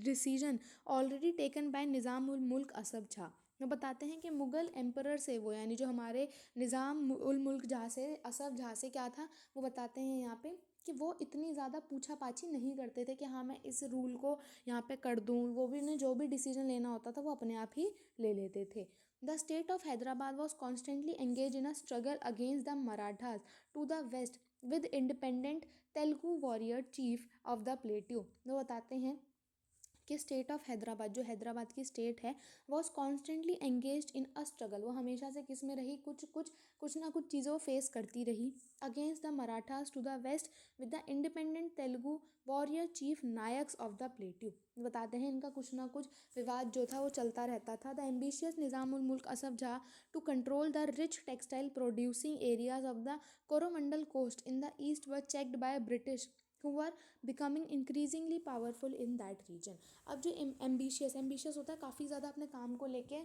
decision already taken by Nizam ul Mulk Asaf Jha. वो बताते हैं कि मुगल एम्परर से वो यानी जो हमारे निज़ाम उल मुल्क झा से, असफ झा से क्या था, वो बताते हैं यहाँ पे कि वो इतनी ज़्यादा पूछा पाछी नहीं करते थे कि हाँ मैं इस रूल को यहाँ पे कर दूँ। वो भी ने जो भी डिसीजन लेना होता था वो अपने आप ही ले लेते थे। The state of Hyderabad was constantly engage in a struggle against the Marathas to the west with independent Telugu warrior chief of the plateau. वो बताते हैं कि स्टेट ऑफ हैदराबाद, जो हैदराबाद की स्टेट है, was constantly engaged in a struggle. वो हमेशा से किस में रही, कुछ ना कुछ चीज़ों फेस करती रही। Against the Marathas to the west with the independent Telugu warrior chief Nayaks of the plateau. बताते हैं इनका कुछ ना कुछ विवाद जो था वो चलता रहता था। The ambitious Nizam ul Mulk Asaf Jah to control the rich textile producing areas of the Coromandel coast in the east were checked by British who were becoming increasingly powerful in that region। अब जो एम्बिशियस होता है काफ़ी ज़्यादा अपने काम को लेके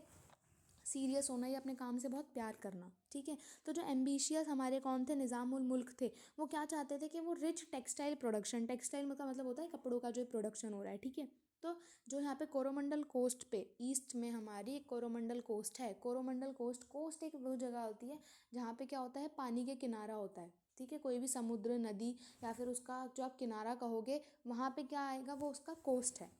सीरियस होना या अपने काम से बहुत प्यार करना, ठीक है। तो जो एम्बिशियस हमारे कौन थे, निज़ाम उल मुल्क थे। वो क्या चाहते थे कि वो रिच टेक्सटाइल प्रोडक्शन, टेक्सटाइल का मतलब होता है कपड़ों का जो प्रोडक्शन हो रहा है, ठीक है। तो जो यहाँ पे कोरोमंडल कोस्ट पे ईस्ट में हमारी एक कोरोमंडल कोस्ट है। कोरोमंडल कोस्ट एक वो जगह होती है जहाँ पे क्या होता है, पानी के किनारा होता है, ठीक है। कोई भी समुद्र, नदी या फिर उसका जो आप किनारा कहोगे, वहाँ पे क्या आएगा, वो उसका कोस्ट है।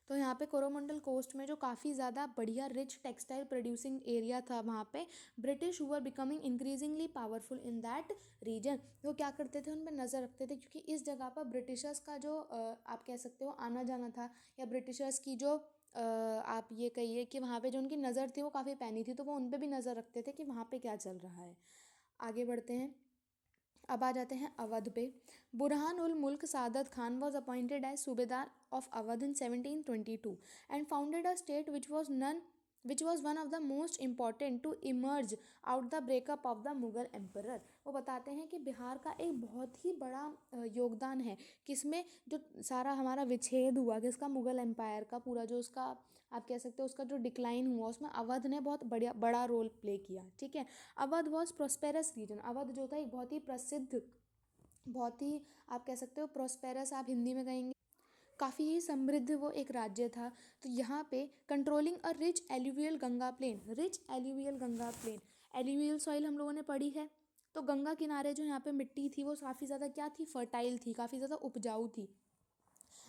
तो यहाँ पे कोरोमंडल कोस्ट में जो काफ़ी ज़्यादा बढ़िया रिच टेक्सटाइल प्रोड्यूसिंग एरिया था, वहाँ पे ब्रिटिश हुआ becoming increasingly powerful in that region. वो क्या करते थे, उन पर नज़र रखते थे, क्योंकि इस जगह पर ब्रिटिशर्स का जो आप कह सकते हो आना जाना था, या ब्रिटिशर्स की जो आप ये कहिए कि वहाँ पे जो उनकी नज़र थी वो काफ़ी पैनी थी, तो वो उन पर भी नज़र रखते थे कि वहाँ पे क्या चल रहा है। आगे बढ़ते हैं। अब आ जाते हैं अवध पे। Burhan ul Mulk Saadat Khan was appointed as subadar of Awadh in 1722 and founded a state which was none which was one of the most important to emerge out the breakup of the Mughal emperor. वो बताते हैं कि बिहार का एक बहुत ही बड़ा योगदान है किसमें, जो सारा हमारा विच्छेद हुआ किसका, मुगल एम्पायर का पूरा, जो उसका आप कह सकते हो उसका जो डिक्लाइन हुआ उसमें अवध ने बहुत बढ़िया बड़ा रोल प्ले किया। ठीक है, Awadh was prosperous region. Awadh जो था एक बहुत ही प्रसिद्ध, बहुत ही आप कह सकते हो प्रोस्पेरस, आप हिंदी में कहेंगे काफ़ी ही समृद्ध वो एक राज्य था। तो यहाँ पे controlling a rich alluvial Ganga plain, rich alluvial Ganga plain, alluvial soil हम लोगों ने पढ़ी है। तो गंगा किनारे जो यहाँ पे मिट्टी थी वो काफ़ी ज़्यादा क्या थी, फर्टाइल थी, काफ़ी ज़्यादा उपजाऊ थी।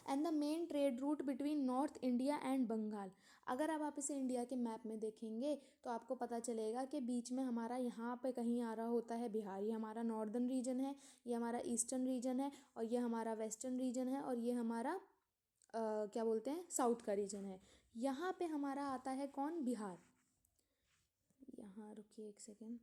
And the main trade route between north India and Bengal. अगर अब आप इसे इंडिया के मैप में देखेंगे तो आपको पता चलेगा कि बीच में हमारा यहाँ पे कहीं आ रहा होता है बिहार, ये हमारा नॉर्दर्न रीजन है, ये हमारा ईस्टर्न रीजन है, और ये हमारा वेस्टर्न रीजन है, और ये हमारा क्या बोलते हैं साउथ का रीजन है। यहाँ पे हमारा आता है कौन, बिहार। यहाँ रुकिए एक सेकेंड,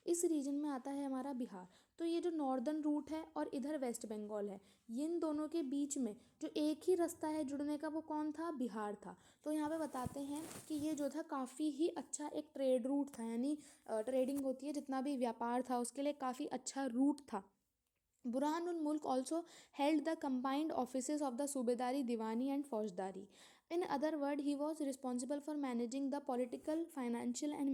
इस रीजन में आता है हमारा बिहार। तो ये जो नॉर्दर्न रूट है और इधर वेस्ट बंगाल है, इन दोनों के बीच में जो एक ही रास्ता है जुड़ने का वो कौन था, बिहार था। तो यहाँ पे बताते हैं कि ये जो था काफ़ी ही अच्छा एक ट्रेड रूट था, यानी ट्रेडिंग होती है, जितना भी व्यापार था उसके लिए काफ़ी अच्छा रूट था। बुरहानुल मुल्क also held the combined offices of the Subedari, Diwani and Faujdari. In other words, he was responsible for managing the political, financial and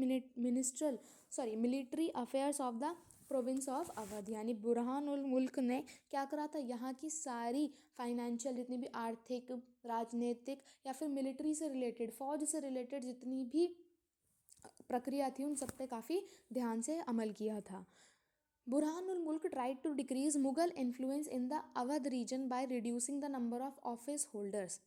military affairs of the province of Awadh. यानी बुरहानुल मुल्क ने क्या करा था, यहाँ की सारी फाइनेंशियल, जितनी भी आर्थिक, राजनीतिक या फिर मिलिट्री से रिलेटेड, फौज से रिलेटेड जितनी भी प्रक्रिया थी उन सब पे काफ़ी ध्यान से अमल किया था। Burhanul Mulk tried to decrease Mughal influence in the Awadh region by reducing the number of office holders.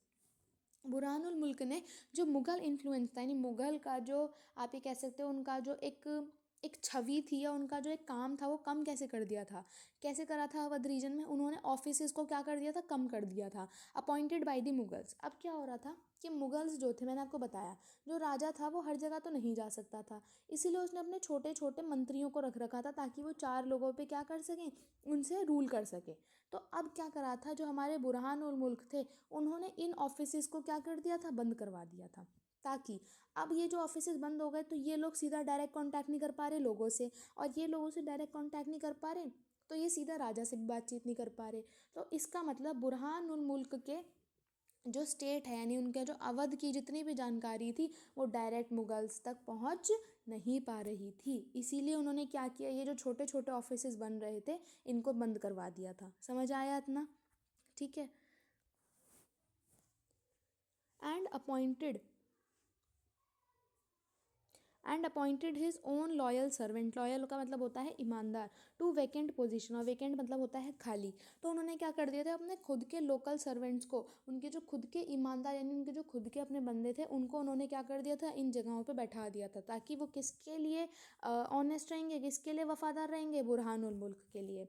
बुरहानुल मुल्क ने जो मुग़ल इन्फ्लुएंस था, यानी मुग़ल का जो आप ये कह सकते हो उनका जो एक एक छवि थी या उनका जो एक काम था वो कम कैसे कर दिया था, कैसे करा था अवध रीजन में, उन्होंने ऑफिसेस को क्या कर दिया था, कम कर दिया था, अपॉइंटेड बाय द मुगल्स। अब क्या हो रहा था कि मुगल्स जो थे, मैंने आपको बताया जो राजा था वो हर जगह तो नहीं जा सकता था, इसीलिए उसने अपने छोटे छोटे मंत्रियों को रख रखा था ताकि वो 4 लोगों पे क्या कर सकें, उनसे रूल कर सके। तो अब क्या करा था, जो हमारे बुरहान उल मुल्क थे उन्होंने इन ऑफिसेस को क्या कर दिया था, बंद करवा दिया था, ताकि अब ये जो ऑफिसेस बंद हो गए तो ये लोग सीधा डायरेक्ट कांटेक्ट नहीं कर पा रहे लोगों से, और ये लोगों से डायरेक्ट कांटेक्ट नहीं कर पा रहे तो ये सीधा राजा से भी बातचीत नहीं कर पा रहे। तो इसका मतलब बुरहान उल मुल्क के जो स्टेट है, यानी उनके जो अवध की जितनी भी जानकारी थी वो डायरेक्ट मुगल्स तक पहुंच नहीं पा रही थी, इसीलिए उन्होंने क्या किया, ये जो छोटे छोटे ऑफिसेस बन रहे थे इनको बंद करवा दिया था। समझ आया इतना, ठीक है। And appointed his own loyal servant, loyal का मतलब होता है ईमानदार, टू वैकेंट पोजीशन, और वैकेंट मतलब होता है खाली। तो उन्होंने क्या कर दिया था, अपने खुद के लोकल सर्वेंट्स को, उनके जो खुद के ईमानदार यानी उनके जो खुद के अपने बंदे थे उनको उन्होंने क्या कर दिया था, इन जगहों पे बैठा दिया था, ताकि वो किसके लिए ऑनेस्ट रहेंगे, किसके लिए वफादार रहेंगे, बुरहानुल मुल्क के लिए।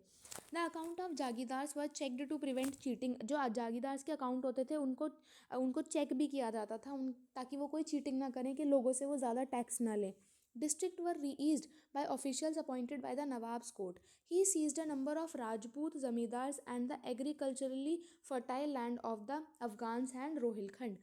The account of jagirdars were checked to prevent cheating, जो जागीरदार्स के अकाउंट होते थे उनको उनको चेक भी किया जाता था ताकि वो कोई चीटिंग ना करें, कि लोगों से वो ज़्यादा टैक्स ना लें। District were reised by officials appointed by the Nawab's court. He seized a number of Rajput zamindars and the agriculturally fertile land of the Afghans and Rohilkhand.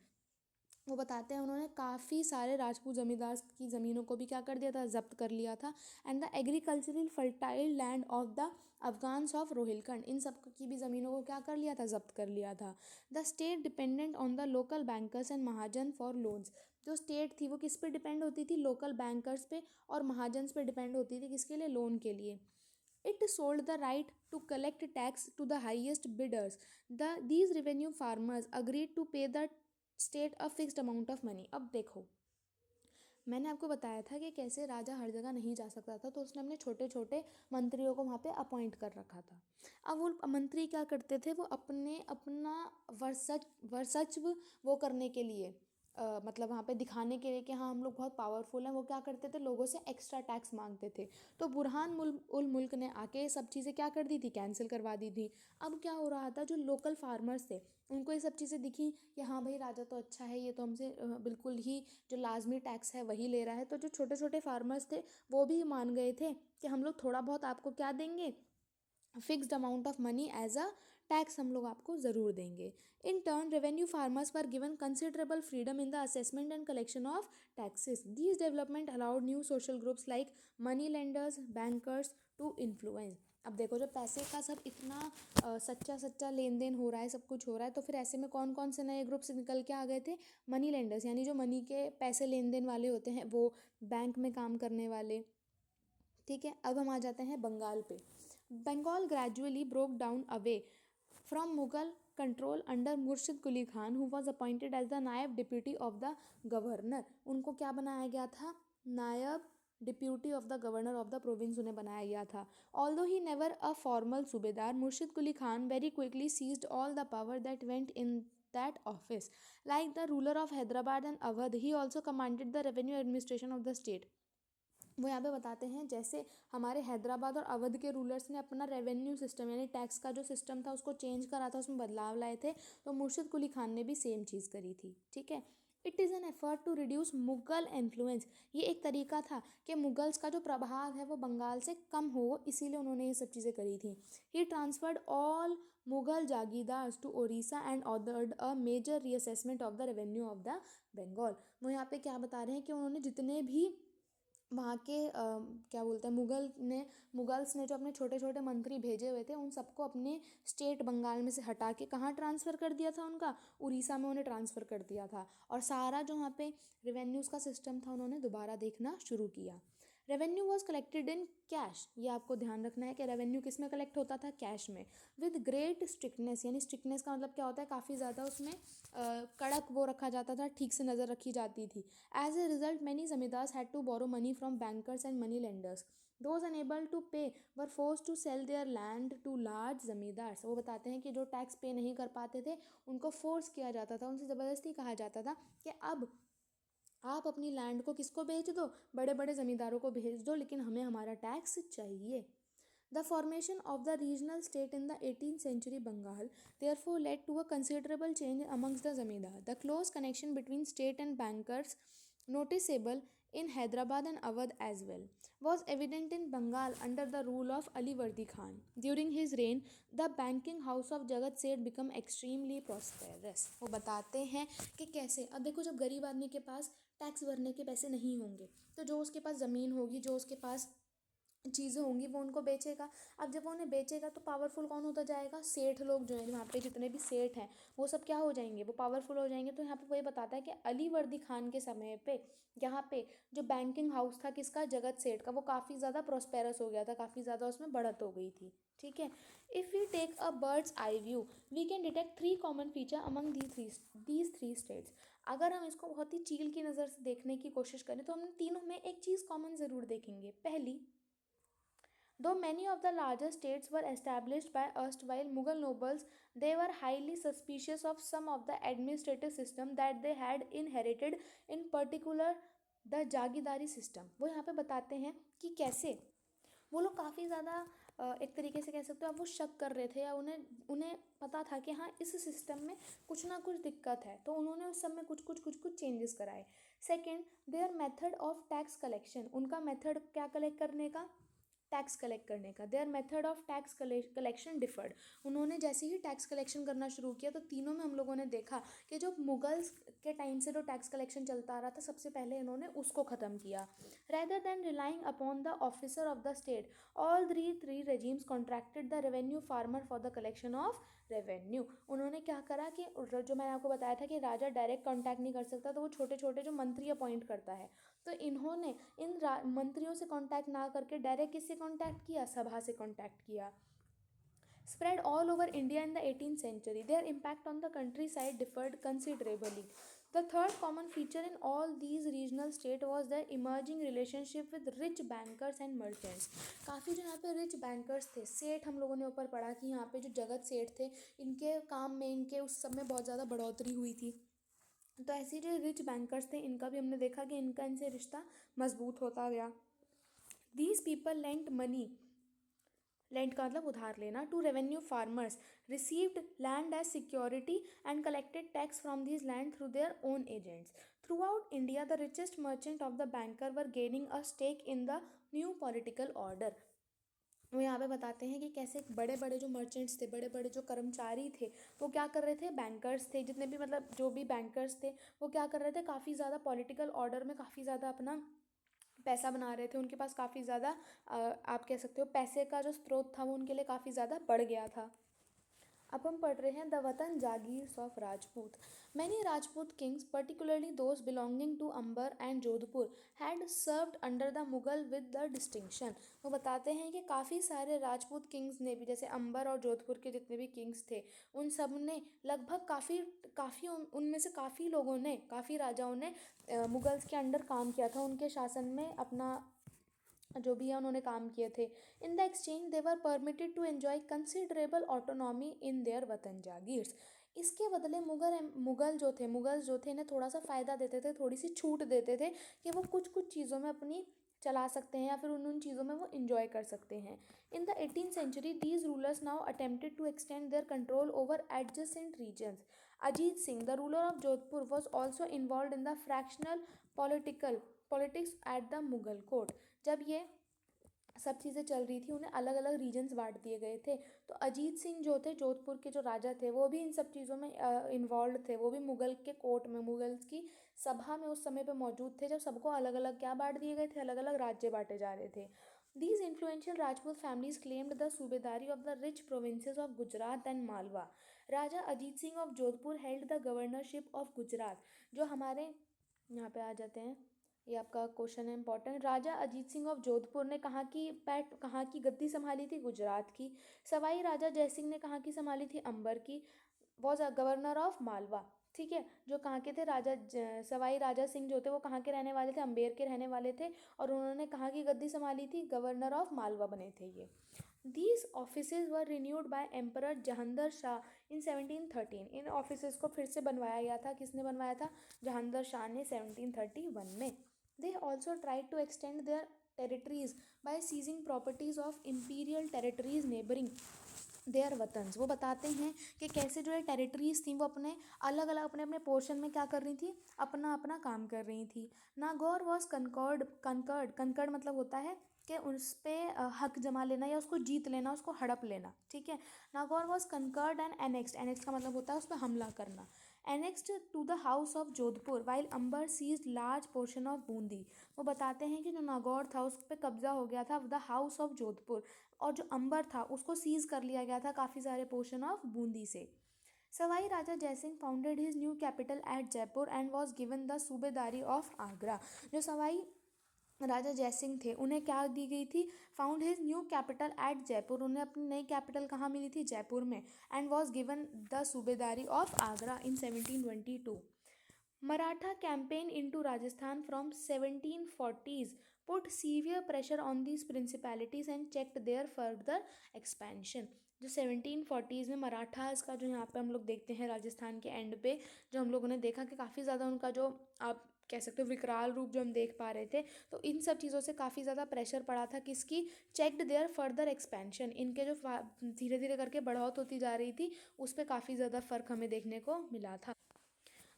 वो बताते हैं उन्होंने काफ़ी सारे राजपूत ज़मींदार की ज़मीनों को भी क्या कर दिया था, जब्त कर लिया था। And the agricultural fertile land of the Afghans of Rohilkhand, इन सब की भी ज़मीनों को क्या कर लिया था, जब्त कर लिया था। The state dependent on the local bankers and Mahajan for loans, जो स्टेट थी वो किस पे डिपेंड होती थी, लोकल बैंकर्स पे और महाजन पे डिपेंड होती थी, किसके लिए, लोन के लिए। It sold the right to collect tax to the highest bidders. These revenue farmers agreed to pay the state a fixed amount of money. अब देखो, मैंने आपको बताया था कि कैसे राजा हर जगह नहीं जा सकता था, तो उसने अपने छोटे छोटे मंत्रियों को वहाँ पे अपॉइंट कर रखा था। अब वो मंत्री क्या करते थे, वो अपना वर्चस्व वो करने के लिए मतलब वहाँ पे दिखाने के लिए कि हाँ हम लोग बहुत पावरफुल हैं, वो क्या करते थे, लोगों से एक्स्ट्रा टैक्स मांगते थे। तो बुरहान उल मुल्क ने आके ये सब चीज़ें क्या कर दी थी, कैंसिल करवा दी थी। अब क्या हो रहा था, जो लोकल फार्मर्स थे उनको ये सब चीज़ें दिखी कि हाँ भाई राजा तो अच्छा है, ये तो हमसे बिल्कुल ही जो लाजमी टैक्स है वही ले रहा है। तो जो छोटे छोटे फार्मर्स थे वो भी मान गए थे कि हम लोग थोड़ा बहुत आपको क्या देंगे, fixed amount of money as a tax हम लोग आपको ज़रूर देंगे। In turn revenue farmers were given considerable freedom in the assessment and collection of taxes. These development allowed new social groups like money lenders, bankers to influence. अब देखो जब पैसे का सब इतना सच्चा सच्चा लेन देन हो रहा है, सब कुछ हो रहा है, तो फिर ऐसे में कौन कौन से नए ग्रुप्स निकल के आ गए थे? मनी लेंडर्स, यानी जो मनी के पैसे लेन देन वाले होते हैं, वो बैंक में काम करने वाले। ठीक है, अब हम आ जाते हैं बंगाल पे। Bengal gradually broke down away from Mughal control under Murshid Quli Khan, who was appointed as the naib deputy of the governor. उनको क्या बनाया गया था? Naib deputy of the governor of the province उन्हें बनाया गया था। Although he never a formal subedar, Murshid Quli Khan very quickly seized all the power that went in that office. Like the ruler of Hyderabad and Awadh, he also commanded the revenue administration of the state. वो यहाँ पे बताते हैं जैसे हमारे हैदराबाद और अवध के rulers ने अपना रेवेन्यू सिस्टम यानी टैक्स का जो सिस्टम था उसको चेंज करा था, उसमें बदलाव लाए थे, तो मुर्शिद कुली खान ने भी सेम चीज़ करी थी। ठीक है, it is an effort to reduce Mughal influence. ये एक तरीका था कि मुगल्स का जो प्रभाव है वो बंगाल से कम हो, इसीलिए उन्होंने ये सब चीज़ें करी थी। He transferred all Mughal jagirdars to Odisha and ordered a major reassessment of the revenue of the Bengal. वो यहाँ पे क्या बता रहे हैं कि उन्होंने जितने भी वहाँ के क्या बोलते हैं मुगल्स ने जो अपने छोटे छोटे मंत्री भेजे हुए थे, उन सबको अपने स्टेट बंगाल में से हटा के कहाँ ट्रांसफ़र कर दिया था? उनका उड़ीसा में उन्हें ट्रांसफ़र कर दिया था। और सारा जो वहाँ पे रेवेन्यूज़ का सिस्टम था उन्होंने दोबारा देखना शुरू किया। Revenue was collected in cash. ये आपको ध्यान रखना है कि रेवेन्यू किस में कलेक्ट होता था? कैश में। विद ग्रेट स्ट्रिक्टनेस, यानी स्ट्रिक्टनेस का मतलब क्या होता है? काफ़ी ज़्यादा उसमें कड़क वो रखा जाता था, ठीक से नज़र रखी जाती थी। As a result many zamindars had to borrow money from bankers and money lenders. Those unable to pay were forced to sell their land to large zamindars. वो बताते हैं कि जो टैक्स पे नहीं कर पाते थे उनको फोर्स किया जाता था, उनसे ज़बरदस्ती कहा जाता था कि अब आप अपनी लैंड को किसको बेच दो? बड़े बड़े ज़मींदारों को भेज दो, लेकिन हमें हमारा टैक्स चाहिए। The formation of the regional state in the 18th century Bengal therefore led to a considerable change amongst the zamindar. The close connection between state and bankers, noticeable in Hyderabad and Awadh as well, was evident in Bengal under the rule of Ali Vardi Khan. During his reign, the banking house of Jagat Seth became extremely prosperous. वो बताते हैं कि कैसे। अब देखो जब गरीब आदमी के पास टैक्स भरने के पैसे नहीं होंगे, तो जो उसके पास ज़मीन होगी, जो उसके पास चीज़ें होंगी, वो उनको बेचेगा। अब जब वो उन्हें बेचेगा तो पावरफुल कौन होता जाएगा? सेठ लोग जो हैं, वहाँ पे जितने भी सेठ हैं वो सब क्या हो जाएंगे? वो पावरफुल हो जाएंगे। तो यहाँ पे वही बताता है कि अली वर्दी खान के समय पे यहाँ पे जो बैंकिंग हाउस था किसका? जगत सेठ का, वो काफ़ी ज़्यादा प्रॉस्पेरस हो गया था, काफ़ी ज़्यादा उसमें बढ़त हो गई थी। ठीक है, if we take a bird's eye view we can detect three common feature among these three states. अगर हम इसको बहुत ही चील की नज़र से देखने की कोशिश करें तो हम तीनों में एक चीज़ कॉमन ज़रूर देखेंगे। पहली, though many of the larger states were established by erstwhile Mughal nobles, they were highly suspicious of some of the administrative system that they had inherited, in particular the jagirdari system. वो यहाँ पे बताते हैं कि कैसे वो लोग काफ़ी ज़्यादा एक तरीके से कह सकते हो आप, वो शक कर रहे थे या उन्हें उन्हें पता था कि हाँ इस सिस्टम में कुछ ना कुछ दिक्कत है, तो उन्होंने उस सब में कुछ चेंजेस कराए। Second, their method of tax collection. उनका मेथड क्या कलेक्ट करने का? टैक्स कलेक्ट करने का। Their method of tax collection differed. उन्होंने जैसे ही टैक्स कलेक्शन करना शुरू किया तो तीनों में हम लोगों ने देखा कि जो मुगल्स के टाइम से जो टैक्स कलेक्शन चलता आ रहा था, सबसे पहले इन्होंने उसको ख़त्म किया। Rather than relying upon the officer of the state, all three regimes contracted the revenue farmer for the collection of revenue. उन्होंने क्या करा कि जो मैंने आपको बताया था कि राजा डायरेक्ट कॉन्टैक्ट नहीं कर सकता, तो वो छोटे छोटे जो मंत्री अपॉइंट करता है, तो इन्होंने इन मंत्रियों से कांटेक्ट ना करके डायरेक्ट किससे कांटेक्ट किया? सभा से कांटेक्ट किया। Spread all over India in the 18th century, their impact on the countryside differed considerably. The third common feature in all these regional states was their emerging relationship with rich bankers and merchants. काफ़ी जो यहाँ पे rich bankers थे, सेठ, हम लोगों ने ऊपर पढ़ा कि यहाँ पे जो जगत सेठ थे, इनके काम में, इनके उस सब में बहुत ज़्यादा बढ़ोतरी हुई थी। तो ऐसे जो रिच बैंकर्स थे, इनका भी हमने देखा कि इनका इनसे रिश्ता मजबूत होता गया। These people lent money, lent का मतलब उधार लेना, to revenue farmers, received land as security and collected tax from these land through their own agents. Throughout India the richest merchant of the banker were gaining a stake in the new political order. वो यहाँ पे बताते हैं कि कैसे बड़े बड़े जो मर्चेंट्स थे, बड़े बड़े जो कर्मचारी थे, वो क्या कर रहे थे, बैंकर्स थे, जितने भी मतलब जो भी बैंकर्स थे, वो क्या कर रहे थे, काफ़ी ज़्यादा पॉलिटिकल ऑर्डर में काफ़ी ज़्यादा अपना पैसा बना रहे थे। उनके पास काफ़ी ज़्यादा आप कह सकते हो पैसे का जो स्रोत था वो उनके लिए काफ़ी ज़्यादा बढ़ गया था। अब हम पढ़ रहे हैं the watan jagirs of Rajput. Many Rajput kings particularly those belonging to Amber and Jodhpur had served under the Mughal with the distinction. वो बताते हैं कि काफ़ी सारे राजपूत किंग्स ने भी, जैसे अंबर और जोधपुर के जितने भी किंग्स थे, उन सब ने लगभग काफ़ी काफ़ी उनमें से काफ़ी लोगों ने, काफ़ी राजाओं ने मुगल्स के अंडर काम किया था, उनके शासन में अपना जो भी है उन्होंने काम किए थे। In the exchange they were permitted to enjoy considerable autonomy in their watan jagirs. इसके बदले मुगल जो थे इन्हें थोड़ा सा फ़ायदा देते थे, थोड़ी सी छूट देते थे कि वो कुछ कुछ चीज़ों में अपनी चला सकते हैं या फिर उन उन चीज़ों में वो इंजॉय कर सकते हैं। In the 18th century these rulers now attempted to extend their control over adjacent regions. Ajit Singh the ruler of Jodhpur was also involve in the fractional political politics at the Mughal court. जब ये सब चीज़ें चल रही थी, उन्हें अलग अलग रीजन्स बांट दिए गए थे। तो अजीत सिंह जो थे, जोधपुर के जो राजा थे, वो भी इन सब चीज़ों में इन्वॉल्व थे। वो भी मुगल के कोर्ट में, मुगल की सभा में उस समय पे मौजूद थे, जब सबको अलग अलग क्या बांट दिए गए थे, अलग अलग राज्य बांटे जा रहे थे। These influential Rajput families claimed the सूबेदारी of the rich provinces of Gujarat and Malwa. Raja Ajit Singh of Jodhpur held the governorship of Gujarat. जो हमारे यहाँ पे आ जाते हैं, ये आपका क्वेश्चन है important. Raja Ajit Singh of Jodhpur ने कहाँ की गद्दी संभाली थी, गुजरात की। सवाई राजा जयसिंह ने कहाँ की संभाली थी, अंबर की। Was a governor of Malwa. ठीक है, जो कहाँ के थे, सवाई राजा सिंह जो थे वो कहाँ के रहने वाले थे, अम्बेर के रहने वाले थे, और उन्होंने कहाँ की गद्दी संभाली थी, गवर्नर ऑफ मालवा बने थे ये। These offices were renewed by emperor Jahandar Shah in 1713। इन ऑफिसेज को फिर से बनवाया गया था, किसने बनवाया था, जहांदर शाह ने 1731 में। They also tried to extend their territories by seizing properties of imperial territories neighbouring their watans. वो बताते हैं कि कैसे जो है टेरिटरीज थी वो अपने अलग अलग अपने अपने पोर्शन में क्या कर रही थी, अपना अपना काम कर रही थी। नागौर वॉज कंकर्ड मतलब होता है कि उस पर हक जमा लेना या उसको जीत लेना, उसको हड़प लेना। ठीक है, Nagaur was conquered and annexed. Annex का मतलब होता है उस पर हमला करना। Annexed to the house of Jodhpur while Amber seized large portion of Bundi. वो बताते हैं कि जो नागौर था उस पर कब्जा हो गया था द हाउस ऑफ जोधपुर, और जो अंबर था उसको सीज कर लिया गया था काफ़ी सारे पोर्शन ऑफ बूंदी से। Sawai Raja Jaisingh founded his new capital at Jaipur and was given the subedari of Agra. जो सवाई राजा जयसिंह थे उन्हें क्या दी गई थी, found his new capital at Jaipur. उन्हें अपनी नई कैपिटल कहाँ मिली थी, जयपुर में। And was given the subedari of Agra in 1722। Maratha campaign into Rajasthan from 1740s put severe pressure on these principalities and checked their further expansion। जो 1740s में मराठास का जो यहाँ पे हम लोग देखते हैं राजस्थान के एंड पे, जो हम लोगों ने देखा कि काफ़ी ज़्यादा उनका जो आप कह सकते हो विकराल रूप जो हम देख पा रहे थे, तो इन सब चीज़ों से काफ़ी ज़्यादा प्रेशर पड़ा था किसकी, चेक्ड देयर फर्दर एक्सपेंशन। इनके जो धीरे धीरे करके बढ़ोत होती जा रही थी उस पर काफ़ी ज़्यादा फ़र्क हमें देखने को मिला था।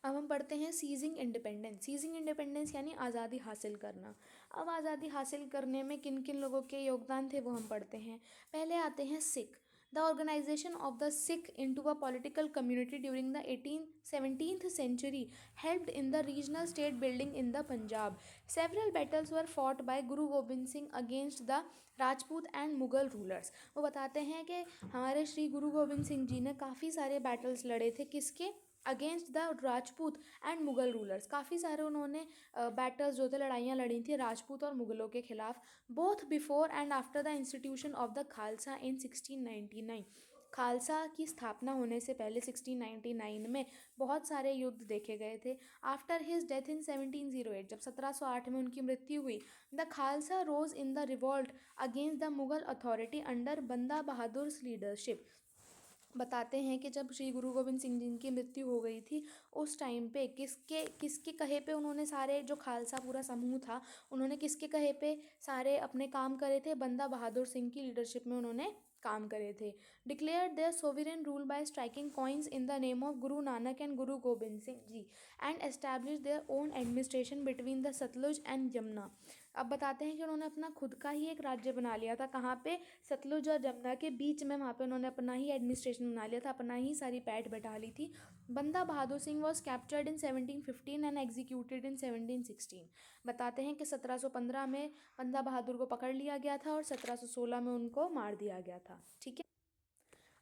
अब हम पढ़ते हैं सीजिंग इंडिपेंडेंस। सीजिंग इंडिपेंडेंस यानी आज़ादी हासिल करना। अब आज़ादी हासिल करने में किन किन लोगों के योगदान थे वो हम पढ़ते हैं। पहले आते हैं Sikh. The organisation of the Sikh into a political community during the 17th century helped in the regional state building in the Punjab. Several battles were fought by Guru Gobind Singh against the Rajput and Mughal rulers. वो बताते हैं कि हमारे श्री गुरु गोबिंद सिंह जी ने काफ़ी सारे बैटल्स लड़े थे, किसके, against the Rajput and Mughal rulers. काफ़ी सारे उन्होंने बैटल्स जो थे, लड़ाइयाँ लड़ी थी राजपूत और मुगलों के खिलाफ। Both before and after the institution of the Khalsa in 1699। Khalsa की स्थापना होने से पहले 1699 में बहुत सारे युद्ध देखे गए थे। आफ्टर हिज डेथ इन 1708, जब 1708 में उनकी मृत्यु हुई, the Khalsa rose in the revolt against the Mughal authority under Banda Bahadur leadership. बताते हैं कि जब श्री गुरु गोबिंद सिंह जी की मृत्यु हो गई थी उस टाइम पे किसके किसके कहे पे उन्होंने सारे जो खालसा पूरा समूह था उन्होंने किसके कहे पे सारे अपने काम करे थे, बंदा बहादुर सिंह की लीडरशिप में उन्होंने काम करे थे। Declare their sovereign rule by striking coins in the name of Guru Nanak and Guru Gobind Singh ji and establish their own administration between the Sutlej and Yamuna. अब बताते हैं कि उन्होंने अपना खुद का ही एक राज्य बना लिया था, कहाँ पे, सतलुज और जमुना के बीच में, वहाँ पे उन्होंने अपना ही एडमिनिस्ट्रेशन बना लिया था, अपना ही सारी पैठ बैठा ली थी। Banda Bahadur Singh was captured in 1715 and executed in 1716। बताते हैं कि 1715 में बंदा बहादुर को पकड़ लिया गया था और 1716 में उनको मार दिया गया था। ठीक है।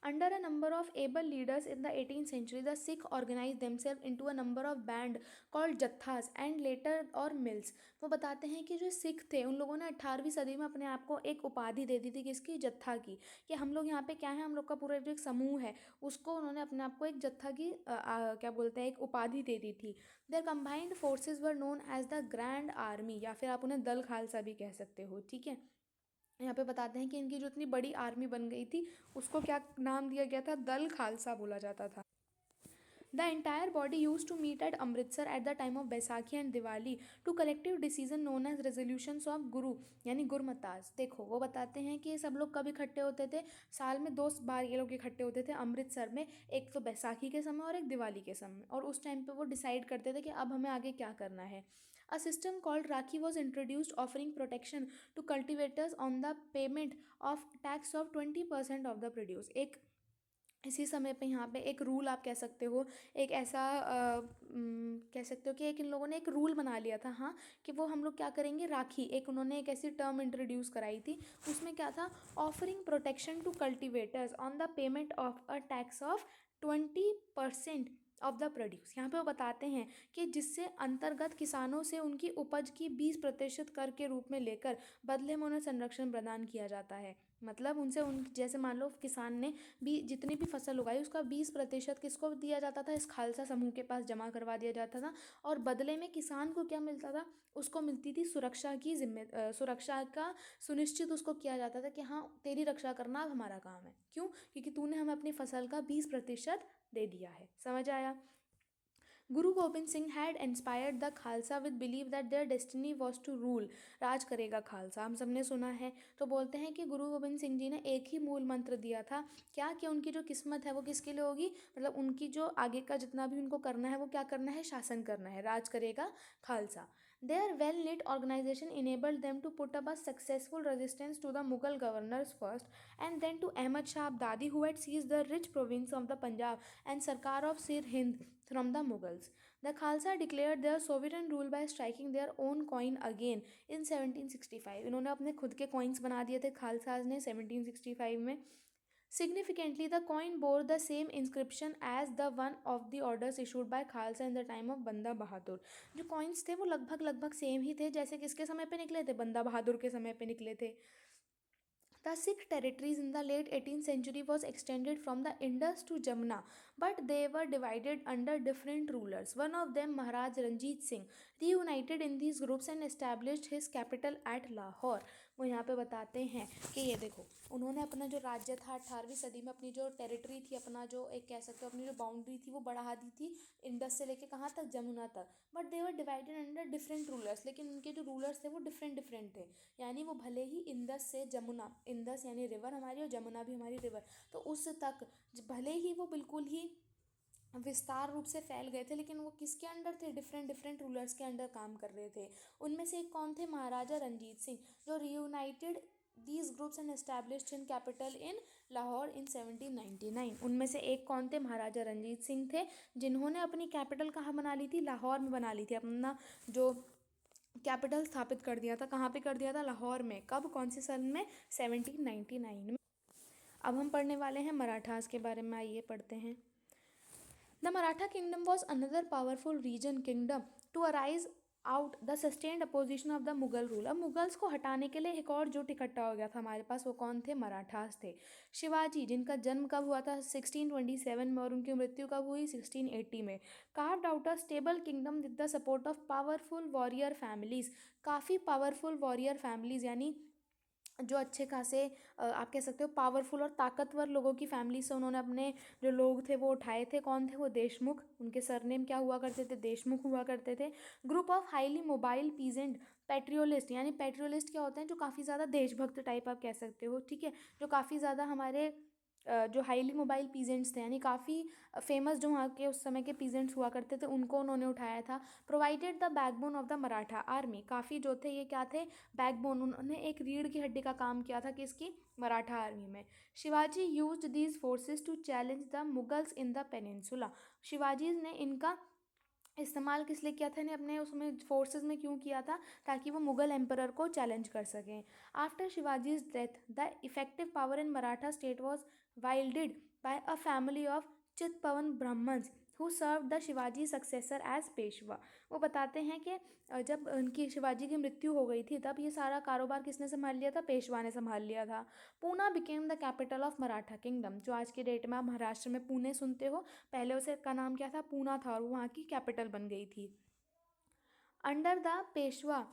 Under a number of able leaders in the 18th century, the Sikh organized themselves into a number of band called jathas and later और mills। वो बताते हैं कि जो सिख थे उन लोगों ने 18वीं सदी में अपने आप को एक उपाधि दे दी थी, किसकी, जत्था की, कि हम लोग यहाँ पे क्या है, हम लोग का पूरा जो एक समूह है उसको उन्होंने अपने आप को एक जत्था की क्या बोलते हैं, एक उपाधि दे दी थी। Their combined forces were known as the grand army, या फिर आप उन्हें दल खालसा भी कह सकते हो। ठीक है। यहाँ पे बताते हैं कि इनकी जो इतनी बड़ी आर्मी बन गई थी उसको क्या नाम दिया गया था, दल खालसा बोला जाता था। The entire body used to meet at Amritsar at the time of Baisakhi and Diwali to collective decision known as resolutions of Guru, यानी गुरमताज। देखो वो बताते हैं कि ये सब लोग कब इकट्ठे होते थे, साल में 2 बार ये लोग इकट्ठे होते थे अमृतसर में, एक तो बैसाखी के समय और एक दिवाली के समय, और उस टाइम पे वो डिसाइड करते थे कि अब हमें आगे क्या करना है। A system called Rakhi was introduced offering protection to cultivators on the payment of tax of 20% of the produce। एक इसी समय पे यहाँ पे एक रूल आप कह सकते हो, एक ऐसा कह सकते हो कि एक इन लोगों ने एक रूल बना लिया था, हाँ, कि वो हम लोग क्या करेंगे, राखी, एक उन्होंने एक ऐसी टर्म इंट्रोड्यूस कराई थी। उसमें क्या था, offering protection to cultivators on the payment of a tax of 20% of the produce. यहाँ पे वो बताते हैं कि जिससे अंतर्गत किसानों से उनकी उपज की 20% कर के रूप में लेकर बदले में उन्हें संरक्षण प्रदान किया जाता है। मतलब उनसे उन जैसे मान लो किसान ने भी जितनी भी फसल उगाई उसका 20% किसको दिया जाता था, इस खालसा समूह के पास जमा करवा दिया जाता था, और बदले में किसान को क्या मिलता था, उसको मिलती थी सुरक्षा की सुरक्षा का सुनिश्चित उसको किया जाता था कि हाँ तेरी रक्षा करना अब हमारा काम है। क्यों? क्योंकि तूने हमें अपनी फसल का 20% दे दिया है। समझ आया? Guru Gobind Singh had inspired the Khalsa with believe that their destiny was to rule. राज करेगा खालसा, हम सबने सुना है। तो बोलते हैं कि गुरु गोबिंद सिंह जी ने एक ही मूल मंत्र दिया था, क्या, कि उनकी जो किस्मत है वो किसके लिए होगी, मतलब उनकी जो आगे का जितना भी उनको करना है वो क्या करना है, शासन करना है, राज करेगा Khalsa. Their well-knit organization enabled them to put up a successful resistance to the Mughal governors first, and then to Ahmad Shah Abdadi, who had seized the rich province of the Punjab and Sarkar of Sir Hind from the Mughals. The Khalsa declared their sovereign rule by striking their own coin again in 1765। इन्होंने अपने खुद के coins बना दिए थे खालसाज ने 1765 में। Significantly, the coin bore the same inscription as the one of the orders issued by Khalsa in the time of बंदा बहादुर। जो coins थे वो लगभग लगभग सेम ही थे जैसे किसके समय पे निकले थे, बंदा बहादुर के समय पे निकले थे। The Sikh territories in the late 18th century was extended from the Indus to Jamuna, but they were divided under different rulers. One of them, Maharaj Ranjit Singh, reunited in these groups and established his capital at Lahore। वो यहाँ पे बताते हैं कि ये देखो उन्होंने अपना जो राज्य था 18वीं सदी में अपनी जो टेरिटरी थी, अपना जो एक कह सकते हो अपनी जो बाउंड्री थी वो बढ़ा दी थी इंडस से लेके कहाँ तक, जमुना तक। But they were divided under different rulers, लेकिन उनके जो रूलर्स थे वो डिफरेंट डिफरेंट थे। यानी वो भले ही इंडस से जमुना, इंडस यानी रिवर हमारी और जमुना भी हमारी रिवर, तो उस तक भले ही वो बिल्कुल ही विस्तार रूप से फैल गए थे, लेकिन वो किसके अंडर थे, डिफरेंट डिफरेंट रूलर्स के अंडर काम कर रहे थे। उनमें से एक कौन थे, महाराजा रंजीत सिंह, जो reunited these groups and established in capital in Lahore in 1799। उनमें से एक कौन थे, महाराजा रंजीत सिंह थे, जिन्होंने अपनी कैपिटल कहाँ बना ली थी, लाहौर में बना ली थी। अपना जो कैपिटल स्थापित कर दिया था, कहाँ पे कर दिया था, लाहौर में। कब, कौन से सन में, 1799 में। अब हम पढ़ने वाले हैं मराठास के बारे में, आइए पढ़ते हैं। The Maratha kingdom was another powerful region kingdom to arise out the sustained opposition of the Mughal rule। अब मुगल्स को हटाने के लिए एक और जुट इकट्ठा हो गया था हमारे पास, वो कौन थे, मराठास थे। शिवाजी, जिनका जन्म कब हुआ था, 1627 में, और उनकी मृत्यु कब हुई, 1680 में। Carved out a stable kingdom with the support of powerful warrior families. काफ़ी पावरफुल वॉरियर फैमिलीज यानी जो अच्छे खासे आप कह सकते हो पावरफुल और ताकतवर लोगों की फैमिली से उन्होंने अपने जो लोग थे वो उठाए थे। कौन थे वो, देशमुख। उनके सरनेम क्या हुआ करते थे, देशमुख हुआ करते थे। Group of highly mobile peasant pastoralists, यानी पेट्रियोलिस्ट क्या होते हैं, जो काफ़ी ज़्यादा देशभक्त टाइप आप कह सकते हो, ठीक है, जो काफ़ी ज़्यादा हमारे जो हाईली मोबाइल पीजेंट्स थे, यानी काफ़ी फेमस जो वहाँ के उस समय के पीजेंट्स हुआ करते थे, उनको उन्होंने उठाया था। Provided the backbone of the Maratha army, काफ़ी जो थे ये क्या थे, बैकबोन, उन्होंने एक रीढ़ की हड्डी का काम किया था किसकी, मराठा आर्मी में। Shivaji used these forces to challenge the Mughals in the peninsula, Shivaji ने इनका इस्तेमाल किस लिए किया था, इन्हें अपने उसमें फोर्सेस में क्यों किया था, ताकि वो मुगल एम्परर को चैलेंज कर सकें। After Shivaji's death the effective power in Maratha state was wielded by a family of Chitpavan Brahmans who serve the Shivaji successor as Peshwa. वो बताते हैं कि जब उनकी शिवाजी की मृत्यु हो गई थी तब ये सारा कारोबार किसने संभाल लिया था, पेशवा ने संभाल लिया था। Poona became the capital of Maratha kingdom, जो आज की डेट में आप महाराष्ट्र में पुणे सुनते हो, पहले उसे का नाम क्या था, पूना था, और वो वहाँ की कैपिटल बन गई थी। Under the Peshwa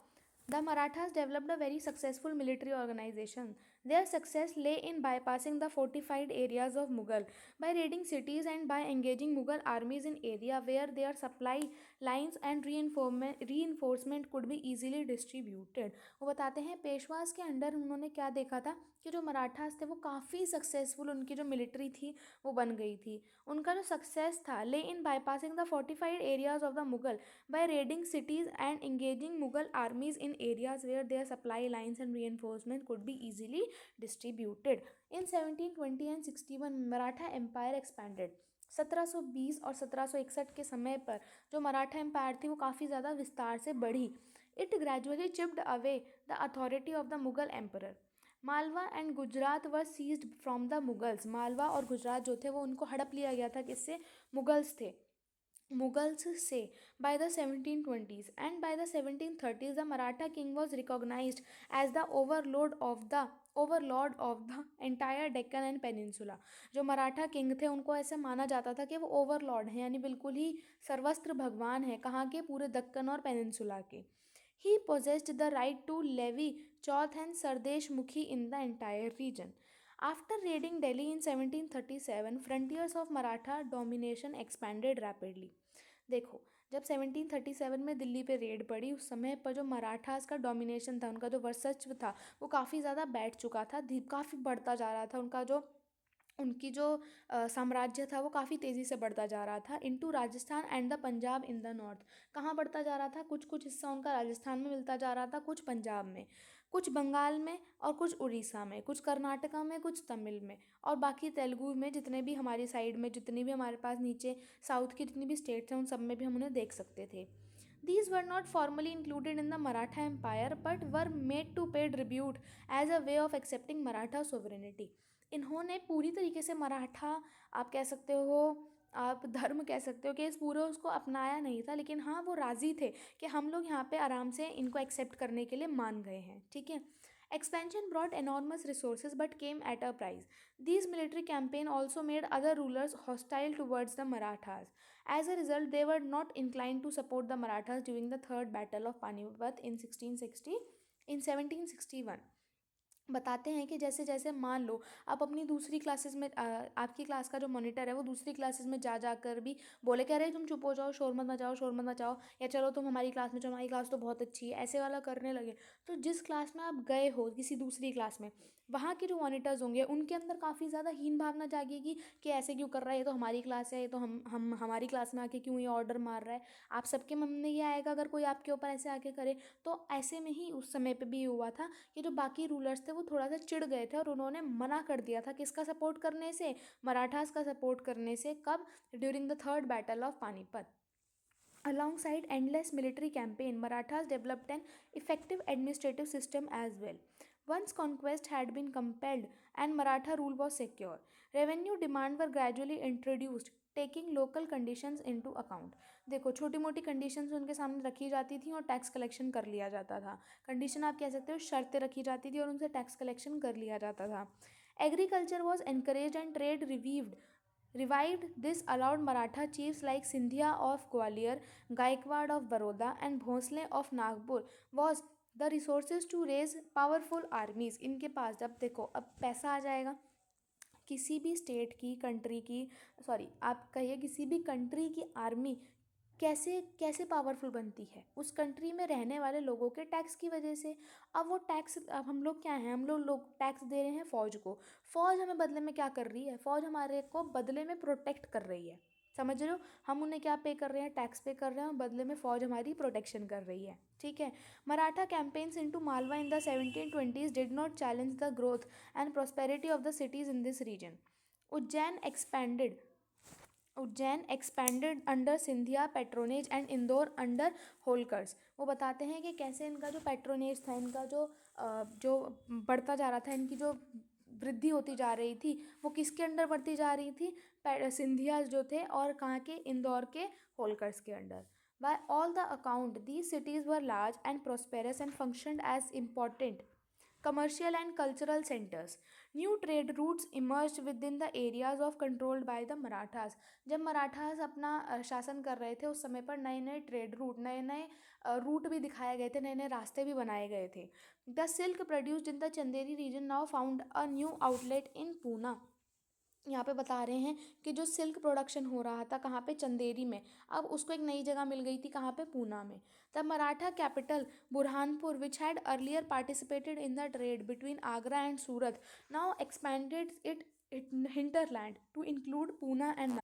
the Marathas developed a very successful military organization. Their success lay in bypassing the fortified areas of Mughal by raiding cities and by engaging Mughal armies in area where their supply lines and reinforcement could be easily distributed. वो बताते हैं पेशवास के under उन्होंने क्या देखा था कि जो मराठास थे वो काफ़ी सक्सेसफुल, उनकी जो मिलिट्री थी वो बन गई थी। उनका जो सक्सेस था ले in bypassing the fortified areas of the Mughal by raiding cities and engaging Mughal armies in areas where their supply lines and reinforcement could be easily distributed. In 1720 and 61 Maratha Empire expanded. 1720 और 1761 के समय पर जो Maratha empire थी वो काफ़ी ज़्यादा विस्तार से बढ़ी। It gradually chipped away the authority of the Mughal emperor. Malwa and Gujarat were seized from the Mughals, Malwa और गुजरात जो थे वो उनको हड़प लिया गया था, किससे, मुगल्स थे, मुगल्स से। by the 1720s and by the 1730s the Maratha king was recognized as the overlord of the entire Deccan and Peninsula। जो मराठा किंग थे उनको ऐसे माना जाता था कि वो ओवरलॉर्ड हैं, यानी बिल्कुल ही सर्वस्त्र भगवान है, कहाँ के, पूरे दक्कन और पेनिनसुला के। He possessed the right to levy Chauth and Sardesh Mukhi in the entire region. After raiding Delhi in 1737, frontiers of Maratha domination expanded rapidly। देखो, जब 1737 में दिल्ली पे रेड पड़ी उस समय पर जो मराठास का डोमिनेशन था, उनका जो वर्चस्व था वो काफ़ी ज़्यादा बैठ चुका था, काफ़ी बढ़ता जा रहा था, उनकी जो साम्राज्य था वो काफ़ी तेज़ी से बढ़ता जा रहा था into Rajasthan and the Punjab in the north. कहाँ बढ़ता जा रहा था, कुछ कुछ हिस्सा उनका राजस्थान में मिलता जा रहा था, कुछ पंजाब में, कुछ बंगाल में और कुछ उड़ीसा में, कुछ कर्नाटका में, कुछ तमिल में और बाकी तेलुगु में। जितने भी हमारी साइड में, जितनी भी हमारे पास नीचे साउथ की जितनी भी स्टेट्स हैं उन सब में भी हम उन्हें देख सकते थे। These were not formally included in the Maratha Empire but were made to pay tribute as a way of accepting Maratha sovereignty। इन्होंने पूरी तरीके से मराठा, आप कह सकते हो, आप धर्म कह सकते हो, कि इस पूरे उसको अपनाया नहीं था, लेकिन हाँ वो राज़ी थे कि हम लोग यहाँ पे आराम से इनको एक्सेप्ट करने के लिए मान गए हैं, ठीक है। Expansion brought enormous resources but came at a price. These military campaigns also made other rulers hostile towards the Marathas. As a result, they were not inclined to support the Marathas during the Third Battle of Panipat in 1660 in 1761। बताते हैं कि जैसे जैसे मान लो आप अपनी दूसरी classes में आपकी क्लास का जो मॉनिटर है वो दूसरी क्लासेस में जा जाकर भी बोले कह रहे तुम चुप हो जाओ, शोर मत मचाओ, शोर मत मचाओ, या चलो तुम हमारी क्लास में चलो, हमारी क्लास तो बहुत अच्छी है, ऐसे वाला करने लगे, तो जिस क्लास में आप गए हो किसी दूसरी क्लास में, वहाँ के जो मॉनिटर्स होंगे उनके अंदर काफ़ी ज़्यादा हीन भावना जागेगी कि ऐसे क्यों कर रहा है, ये तो हमारी क्लास है, ये तो हम हमारी क्लास में आके क्यों ये ऑर्डर मार रहा है। आप सबके मन में ये आएगा अगर कोई आपके ऊपर ऐसे आके करे। तो ऐसे में ही उस समय पे भी हुआ था कि जो बाकी रूलर्स थे वो थोड़ा सा चिढ़ गए थे और उन्होंने मना कर दिया था किसका सपोर्ट करने से, मराठास का सपोर्ट करने से। कब, during the third battle of Panipat. Alongside endless military campaign, Marathas developed an effective administrative system as well. Once conquest had been compelled and Maratha rule was secure, revenue demands were gradually introduced, taking local conditions into account। देखो, छोटी मोटी conditions उनके सामने रखी जाती थी और tax collection कर लिया जाता था। कंडीशन आप कह सकते हो, शर्तें रखी जाती थी और उनसे टैक्स कलेक्शन कर लिया जाता था। Agriculture was encourage and trade revived. This allowed Maratha chiefs like Sindhia of Gwalior, Gaikwad of Baroda and Bhosle of Nagpur was the resources to raise powerful armies। इनके पास जब देखो अब पैसा आ जाएगा, किसी भी स्टेट की, कंट्री की, सॉरी आप कहिए किसी भी कंट्री की आर्मी कैसे कैसे पावरफुल बनती है? उस कंट्री में रहने वाले लोगों के टैक्स की वजह से। अब वो टैक्स, अब हम लोग क्या हैं, हम लोग टैक्स दे रहे हैं फ़ौज को। फ़ौज हमें बदले में क्या कर रही है? फ़ौज हमारे को बदले में प्रोटेक्ट कर रही है। समझ रहे हो? हम उन्हें क्या पे कर रहे हैं? टैक्स पे कर रहे हैं, और बदले में फ़ौज हमारी प्रोटेक्शन कर रही है। ठीक है। Maratha campaigns into Malwa in the 1720s did not challenge the growth and prosperity of the cities in this region. Ujjain expanded Ujjain expanded under Scindia patronage and Indore under Holkars. वो बताते हैं कि कैसे इनका जो पेट्रोनेज था, इनका जो बढ़ता जा रहा था, इनकी जो वृद्धि होती जा रही थी, वो किसके अंडर बढ़ती जा रही थी? सिंधिया जो थे, और कहाँ के? इंदौर के होलकर्स के under. By all the account these cities were large and prosperous and functioned as important commercial and cultural centers. New trade routes emerged within the areas of controlled by the Marathas. जब मराठास अपना शासन कर रहे थे, उस समय पर नए नए ट्रेड रूट, नए नए रूट भी दिखाए गए थे, नए नए रास्ते भी बनाए गए थे। The silk produced in the Chanderi region now found a new outlet in Poona. यहाँ पे बता रहे हैं कि जो सिल्क प्रोडक्शन हो रहा था कहाँ पे? चंदेरी में। अब उसको एक नई जगह मिल गई थी, कहाँ पे? पूना में। The Maratha capital Burhanpur which had earlier participated in the trade between Agra and Surat now expanded it hinterland to include Poona and.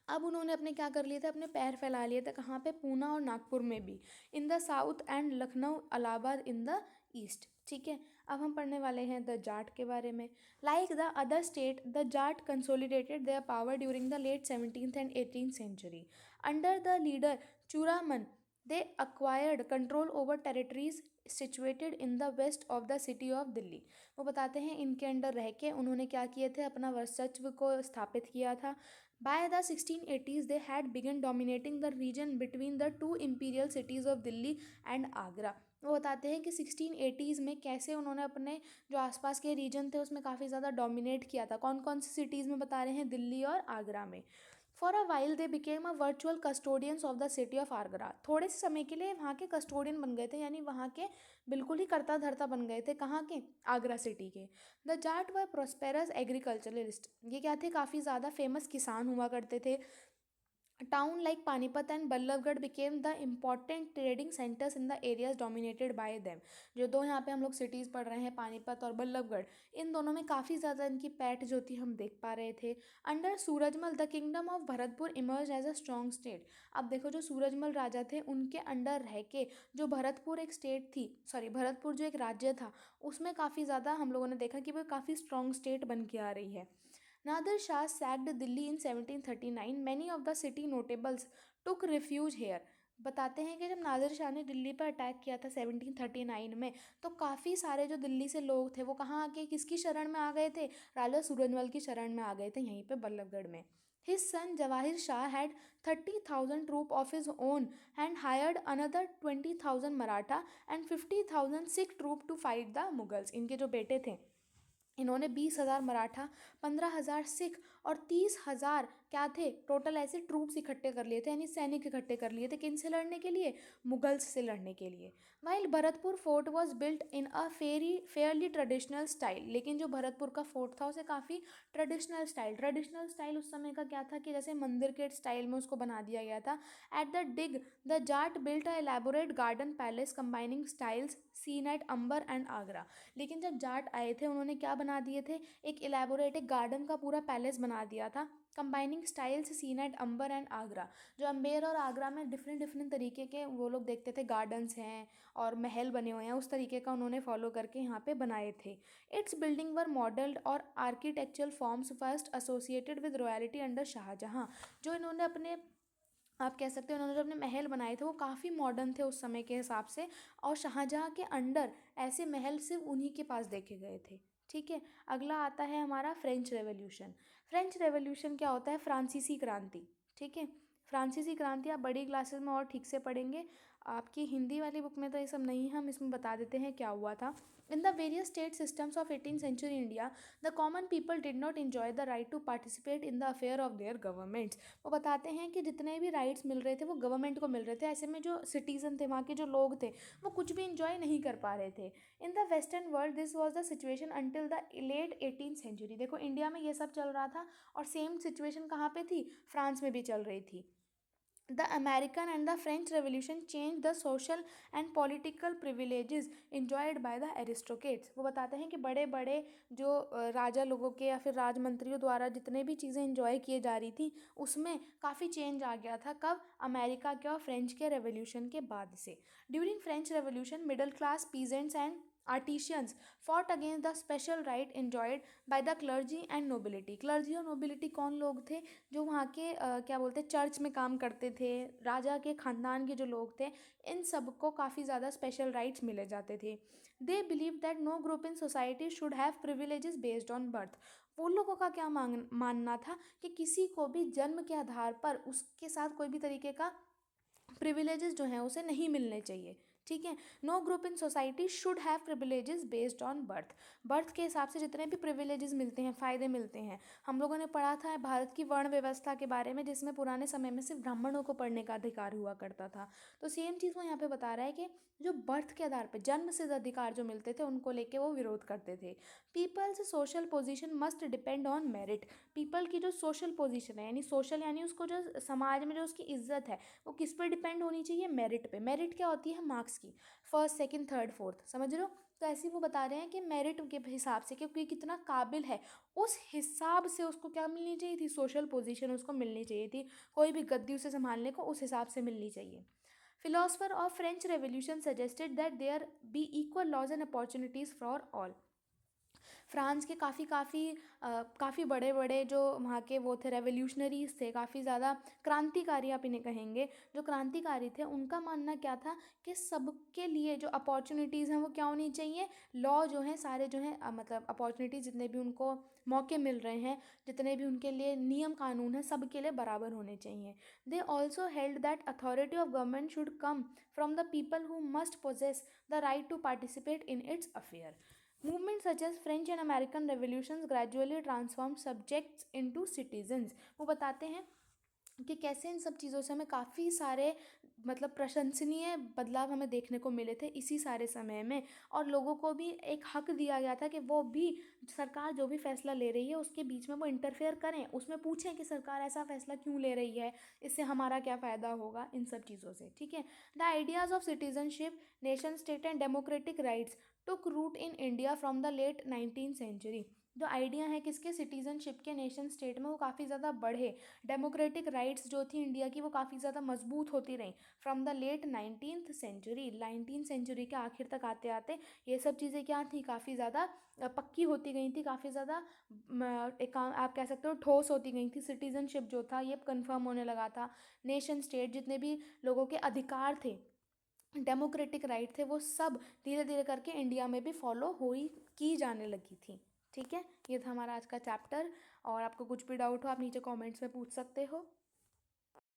अब उन्होंने अपने क्या कर लिए थे? अपने पैर फैला लिए थे, कहाँ पे? पूना और नागपुर में भी। In the south and Lucknow Allahabad in the east. ठीक है। अब हम पढ़ने वाले हैं द जाट के बारे में। Like the other state the Jat consolidated their power during the late 17th and 18th century under the leader Churaman. They acquired control over territories situated in the west of the city of Delhi. वो बताते हैं इनके under रह के उन्होंने क्या किए थे? अपना वर्चस्व को स्थापित किया था। By the 1680s, they had begun dominating the region between the two imperial cities of Delhi and Agra. वो बताते हैं कि 1680s में कैसे उन्होंने अपने जो आसपास के रीजन थे उसमें काफ़ी ज़्यादा डोमिनेट किया था। कौन कौन सी सिटीज़ में बता रहे हैं? दिल्ली और आगरा में। For a while they became a virtual custodians of the city of Agra. थोड़े से समय के लिए वहाँ के कस्टोडियन बन गए थे, यानी वहाँ के बिल्कुल ही कर्ता धर्ता बन गए थे। कहाँ के? आगरा सिटी के। The Jat were prosperous agriculturalist. ये क्या थे? काफ़ी ज़्यादा फेमस किसान हुआ करते थे। Town like Panipat and Ballabhgarh became the important trading centres in the areas dominated by them. जो दो यहाँ पे हम लोग सिटीज़ पढ़ रहे हैं, पानीपत और बल्लभगढ़, इन दोनों में काफ़ी ज़्यादा इनकी पैठ जो थी हम देख पा रहे थे। Under Surajmal the kingdom of Bharatpur emerge as a strong state. अब देखो, जो सूरजमल राजा थे उनके अंडर रह के जो भरतपुर एक स्टेट थी, सॉरी भरतपुर जो एक राज्य था, उसमें काफ़ी ज़्यादा हम लोगों ने देखा कि वो काफ़ी स्ट्रॉन्ग स्टेट बन के आ रही है। Nadir Shah sacked Delhi in 1739. Many of the city notables took refuge here. बताते हैं कि जब नादिर शाह ने दिल्ली पर अटैक किया था 1739 में, तो काफ़ी सारे जो दिल्ली से लोग थे वो कहाँ आके किसकी शरण में आ गए थे? राजा सूरजमल की शरण में आ गए थे, यहीं पे बल्लभगढ़ में। His son Jawahir Shah had 30,000 troop of his own and hired another 20,000 Maratha and 50,000 Sikh troop to fight the Mughals. इनके जो बेटे थे, इन्होंने 20,000 मराठा, 15,000 सिख और 30,000 क्या थे? टोटल ऐसे ट्रूप्स इकट्ठे कर लिए थे, यानी सैनिक इकट्ठे कर लिए थे। किन से लड़ने के लिए? मुगल्स से लड़ने के लिए। While Bharatpur fort was built in a fairly traditional style. लेकिन जो भरतपुर का फोर्ट था उसे काफ़ी ट्रेडिशनल स्टाइल उस समय का क्या था कि जैसे मंदिर के स्टाइल में उसको बना दिया गया था। At the Dig the Jat built a elaborate garden palace combining styles seen at Amber and Agra. लेकिन जब जाट आए थे उन्होंने क्या बना दिए थे? एक इलेबोरेट, एक गार्डन का पूरा पैलेस बना दिया था, combining styles seen at Amber and Agra. जो अम्बेर और आगरा में डिफरेंट डिफरेंट तरीके के वो लोग देखते थे, गार्डन्स हैं और महल बने हुए हैं, उस तरीके का उन्होंने फॉलो करके यहाँ पे बनाए थे। Its building were modelled or architectural forms first associated with royalty under Shahjahan. जो इन्होंने अपने, आप कह सकते हो, उन्होंने जो अपने महल बनाए थे वो काफ़ी मॉडर्न थे उस समय के हिसाब से, और शाहजहाँ के अंडर ऐसे महल सिर्फ उन्हीं के पास देखे गए थे। ठीक है। अगला आता है हमारा फ्रेंच रेवोल्यूशन। फ्रेंच रेवोल्यूशन क्या होता है? फ्रांसीसी क्रांति। ठीक है। फ्रांसीसी क्रांति आप बड़ी क्लासेस में और ठीक से पढ़ेंगे, आपकी हिंदी वाली बुक में तो ये सब नहीं है, हम इसमें बता देते हैं क्या हुआ था। In the various state systems of 18th century India the common people did not enjoy the right to participate in the affair of their governments. वो बताते हैं कि जितने भी राइट्स मिल रहे थे वो गवर्नमेंट को मिल रहे थे, ऐसे में जो सिटीजन थे, वहाँ के जो लोग थे, वो कुछ भी इंजॉय नहीं कर पा रहे थे। In the western world this was the situation until the late 18th century. देखो, इंडिया में ये सब चल रहा था और सेम सिचुएशन कहाँ पे थी? फ्रांस में भी चल रही थी। The American and the French revolution change the social and political privileges enjoyed by the aristocrats. वो बताते हैं कि बड़े बड़े जो राजा लोगों के या फिर राजमंत्रियों द्वारा जितने भी चीज़ें इंजॉय किए जा रही थी उसमें काफ़ी चेंज आ गया था। कब? अमेरिका के और फ्रेंच के रेवोल्यूशन के बाद से। During French revolution middle class peasants and artisans fought against the special right enjoyed by the clergy and nobility। Clergy और नोबिलिटी कौन लोग थे? जो वहाँ के क्या बोलते हैं, चर्च में काम करते थे, राजा के ख़ानदान के जो लोग थे, इन सबको काफ़ी ज़्यादा स्पेशल राइट्स मिले जाते थे। They believe that no group in society should have privileges based on birth. वो लोगों का क्या मानना था कि किसी को भी जन्म के आधार पर उसके साथ कोई भी तरीके का प्रिविलेजेस जो हैं उसे नहीं मिलने चाहिए। ठीक है, no group in society should have privileges based on birth. Birth के हिसाब से जितने भी प्रिविलेजेस मिलते हैं, फ़ायदे मिलते हैं। हम लोगों ने पढ़ा था भारत की वर्ण व्यवस्था के बारे में, जिसमें पुराने समय में सिर्फ ब्राह्मणों को पढ़ने का अधिकार हुआ करता था। तो सेम चीज़ वो यहाँ पे बता रहा है कि जो बर्थ के आधार पर जन्म से अधिकार जो मिलते थे उनको लेके वो विरोध करते थे। People's social position must depend on merit. People की जो सोशल पोजिशन है, यानी सोशल यानी उसको जो समाज में जो उसकी इज्जत है वो किस पर डिपेंड होनी चाहिए? मेरिट पे। मेरिट क्या होती है? मार्क्स की, फर्स्ट सेकंड थर्ड फोर्थ, समझ रहे हो? तो ऐसे ही वो बता रहे हैं कि मेरिट के हिसाब से कि कोई कितना काबिल है उस हिसाब से उसको क्या मिलनी चाहिए थी? सोशल पोजीशन उसको मिलनी चाहिए थी। कोई भी गद्दी उसे संभालने को उस हिसाब से मिलनी चाहिए। Philosopher of French revolution suggested that there be equal laws and opportunities for all. France के काफ़ी बड़े बड़े जो वहाँ के वो थे, रेवोल्यूशनरीज थे, काफ़ी ज़्यादा क्रांतिकारी आप इन्हें कहेंगे, जो क्रांतिकारी थे उनका मानना क्या था कि सबके लिए जो अपॉर्चुनिटीज़ हैं वो क्या होनी चाहिए? लॉ जो हैं सारे जो हैं मतलब अपॉर्चुनिटीज़ जितने भी उनको मौके मिल रहे हैं, जितने भी उनके लिए नियम कानून हैं, सबके लिए बराबर होने चाहिए। They also held that authority of government should come from the people who must possess the right to participate in its affair. Movements such as French and American revolutions gradually transformed subjects into citizens। वो बताते हैं कि कैसे इन सब चीज़ों से हमें काफ़ी सारे मतलब प्रशंसनीय बदलाव हमें देखने को मिले थे इसी सारे समय में। और लोगों को भी एक हक दिया गया था कि वो भी सरकार जो भी फैसला ले रही है उसके बीच में वो इंटरफेयर करें, उसमें पूछें कि सरकार ऐसा फैसला क्यों ले रही है, इससे हमारा क्या फ़ायदा होगा, इन सब चीज़ों से। ठीक है, the ideas of citizenship, nation state and democratic rights took root in India from the late 19th century. जो आइडिया है किसके? सिटीजनशिप के, नेशन स्टेट में, वो काफ़ी ज़्यादा बढ़े। डेमोक्रेटिक राइट्स जो थी इंडिया की वो काफ़ी ज़्यादा मजबूत होती रहीं from the late 19th century. 19th century के आखिर तक आते आते ये सब चीज़ें क्या थी? काफ़ी ज़्यादा पक्की होती गई थी, काफ़ी ज़्यादा एक आप कह सकते हो ठोस होती गई थी। सिटीजनशिप जो था ये कंफर्म होने लगा था। नेशन स्टेट जितने भी लोगों के अधिकार थे, डेमोक्रेटिक राइट थे, वो सब धीरे धीरे करके इंडिया में भी फॉलो हुई की जाने लगी थी। ठीक है, ये था हमारा आज का चैप्टर। और आपको कुछ भी डाउट हो आप नीचे कमेंट्स में पूछ सकते हो।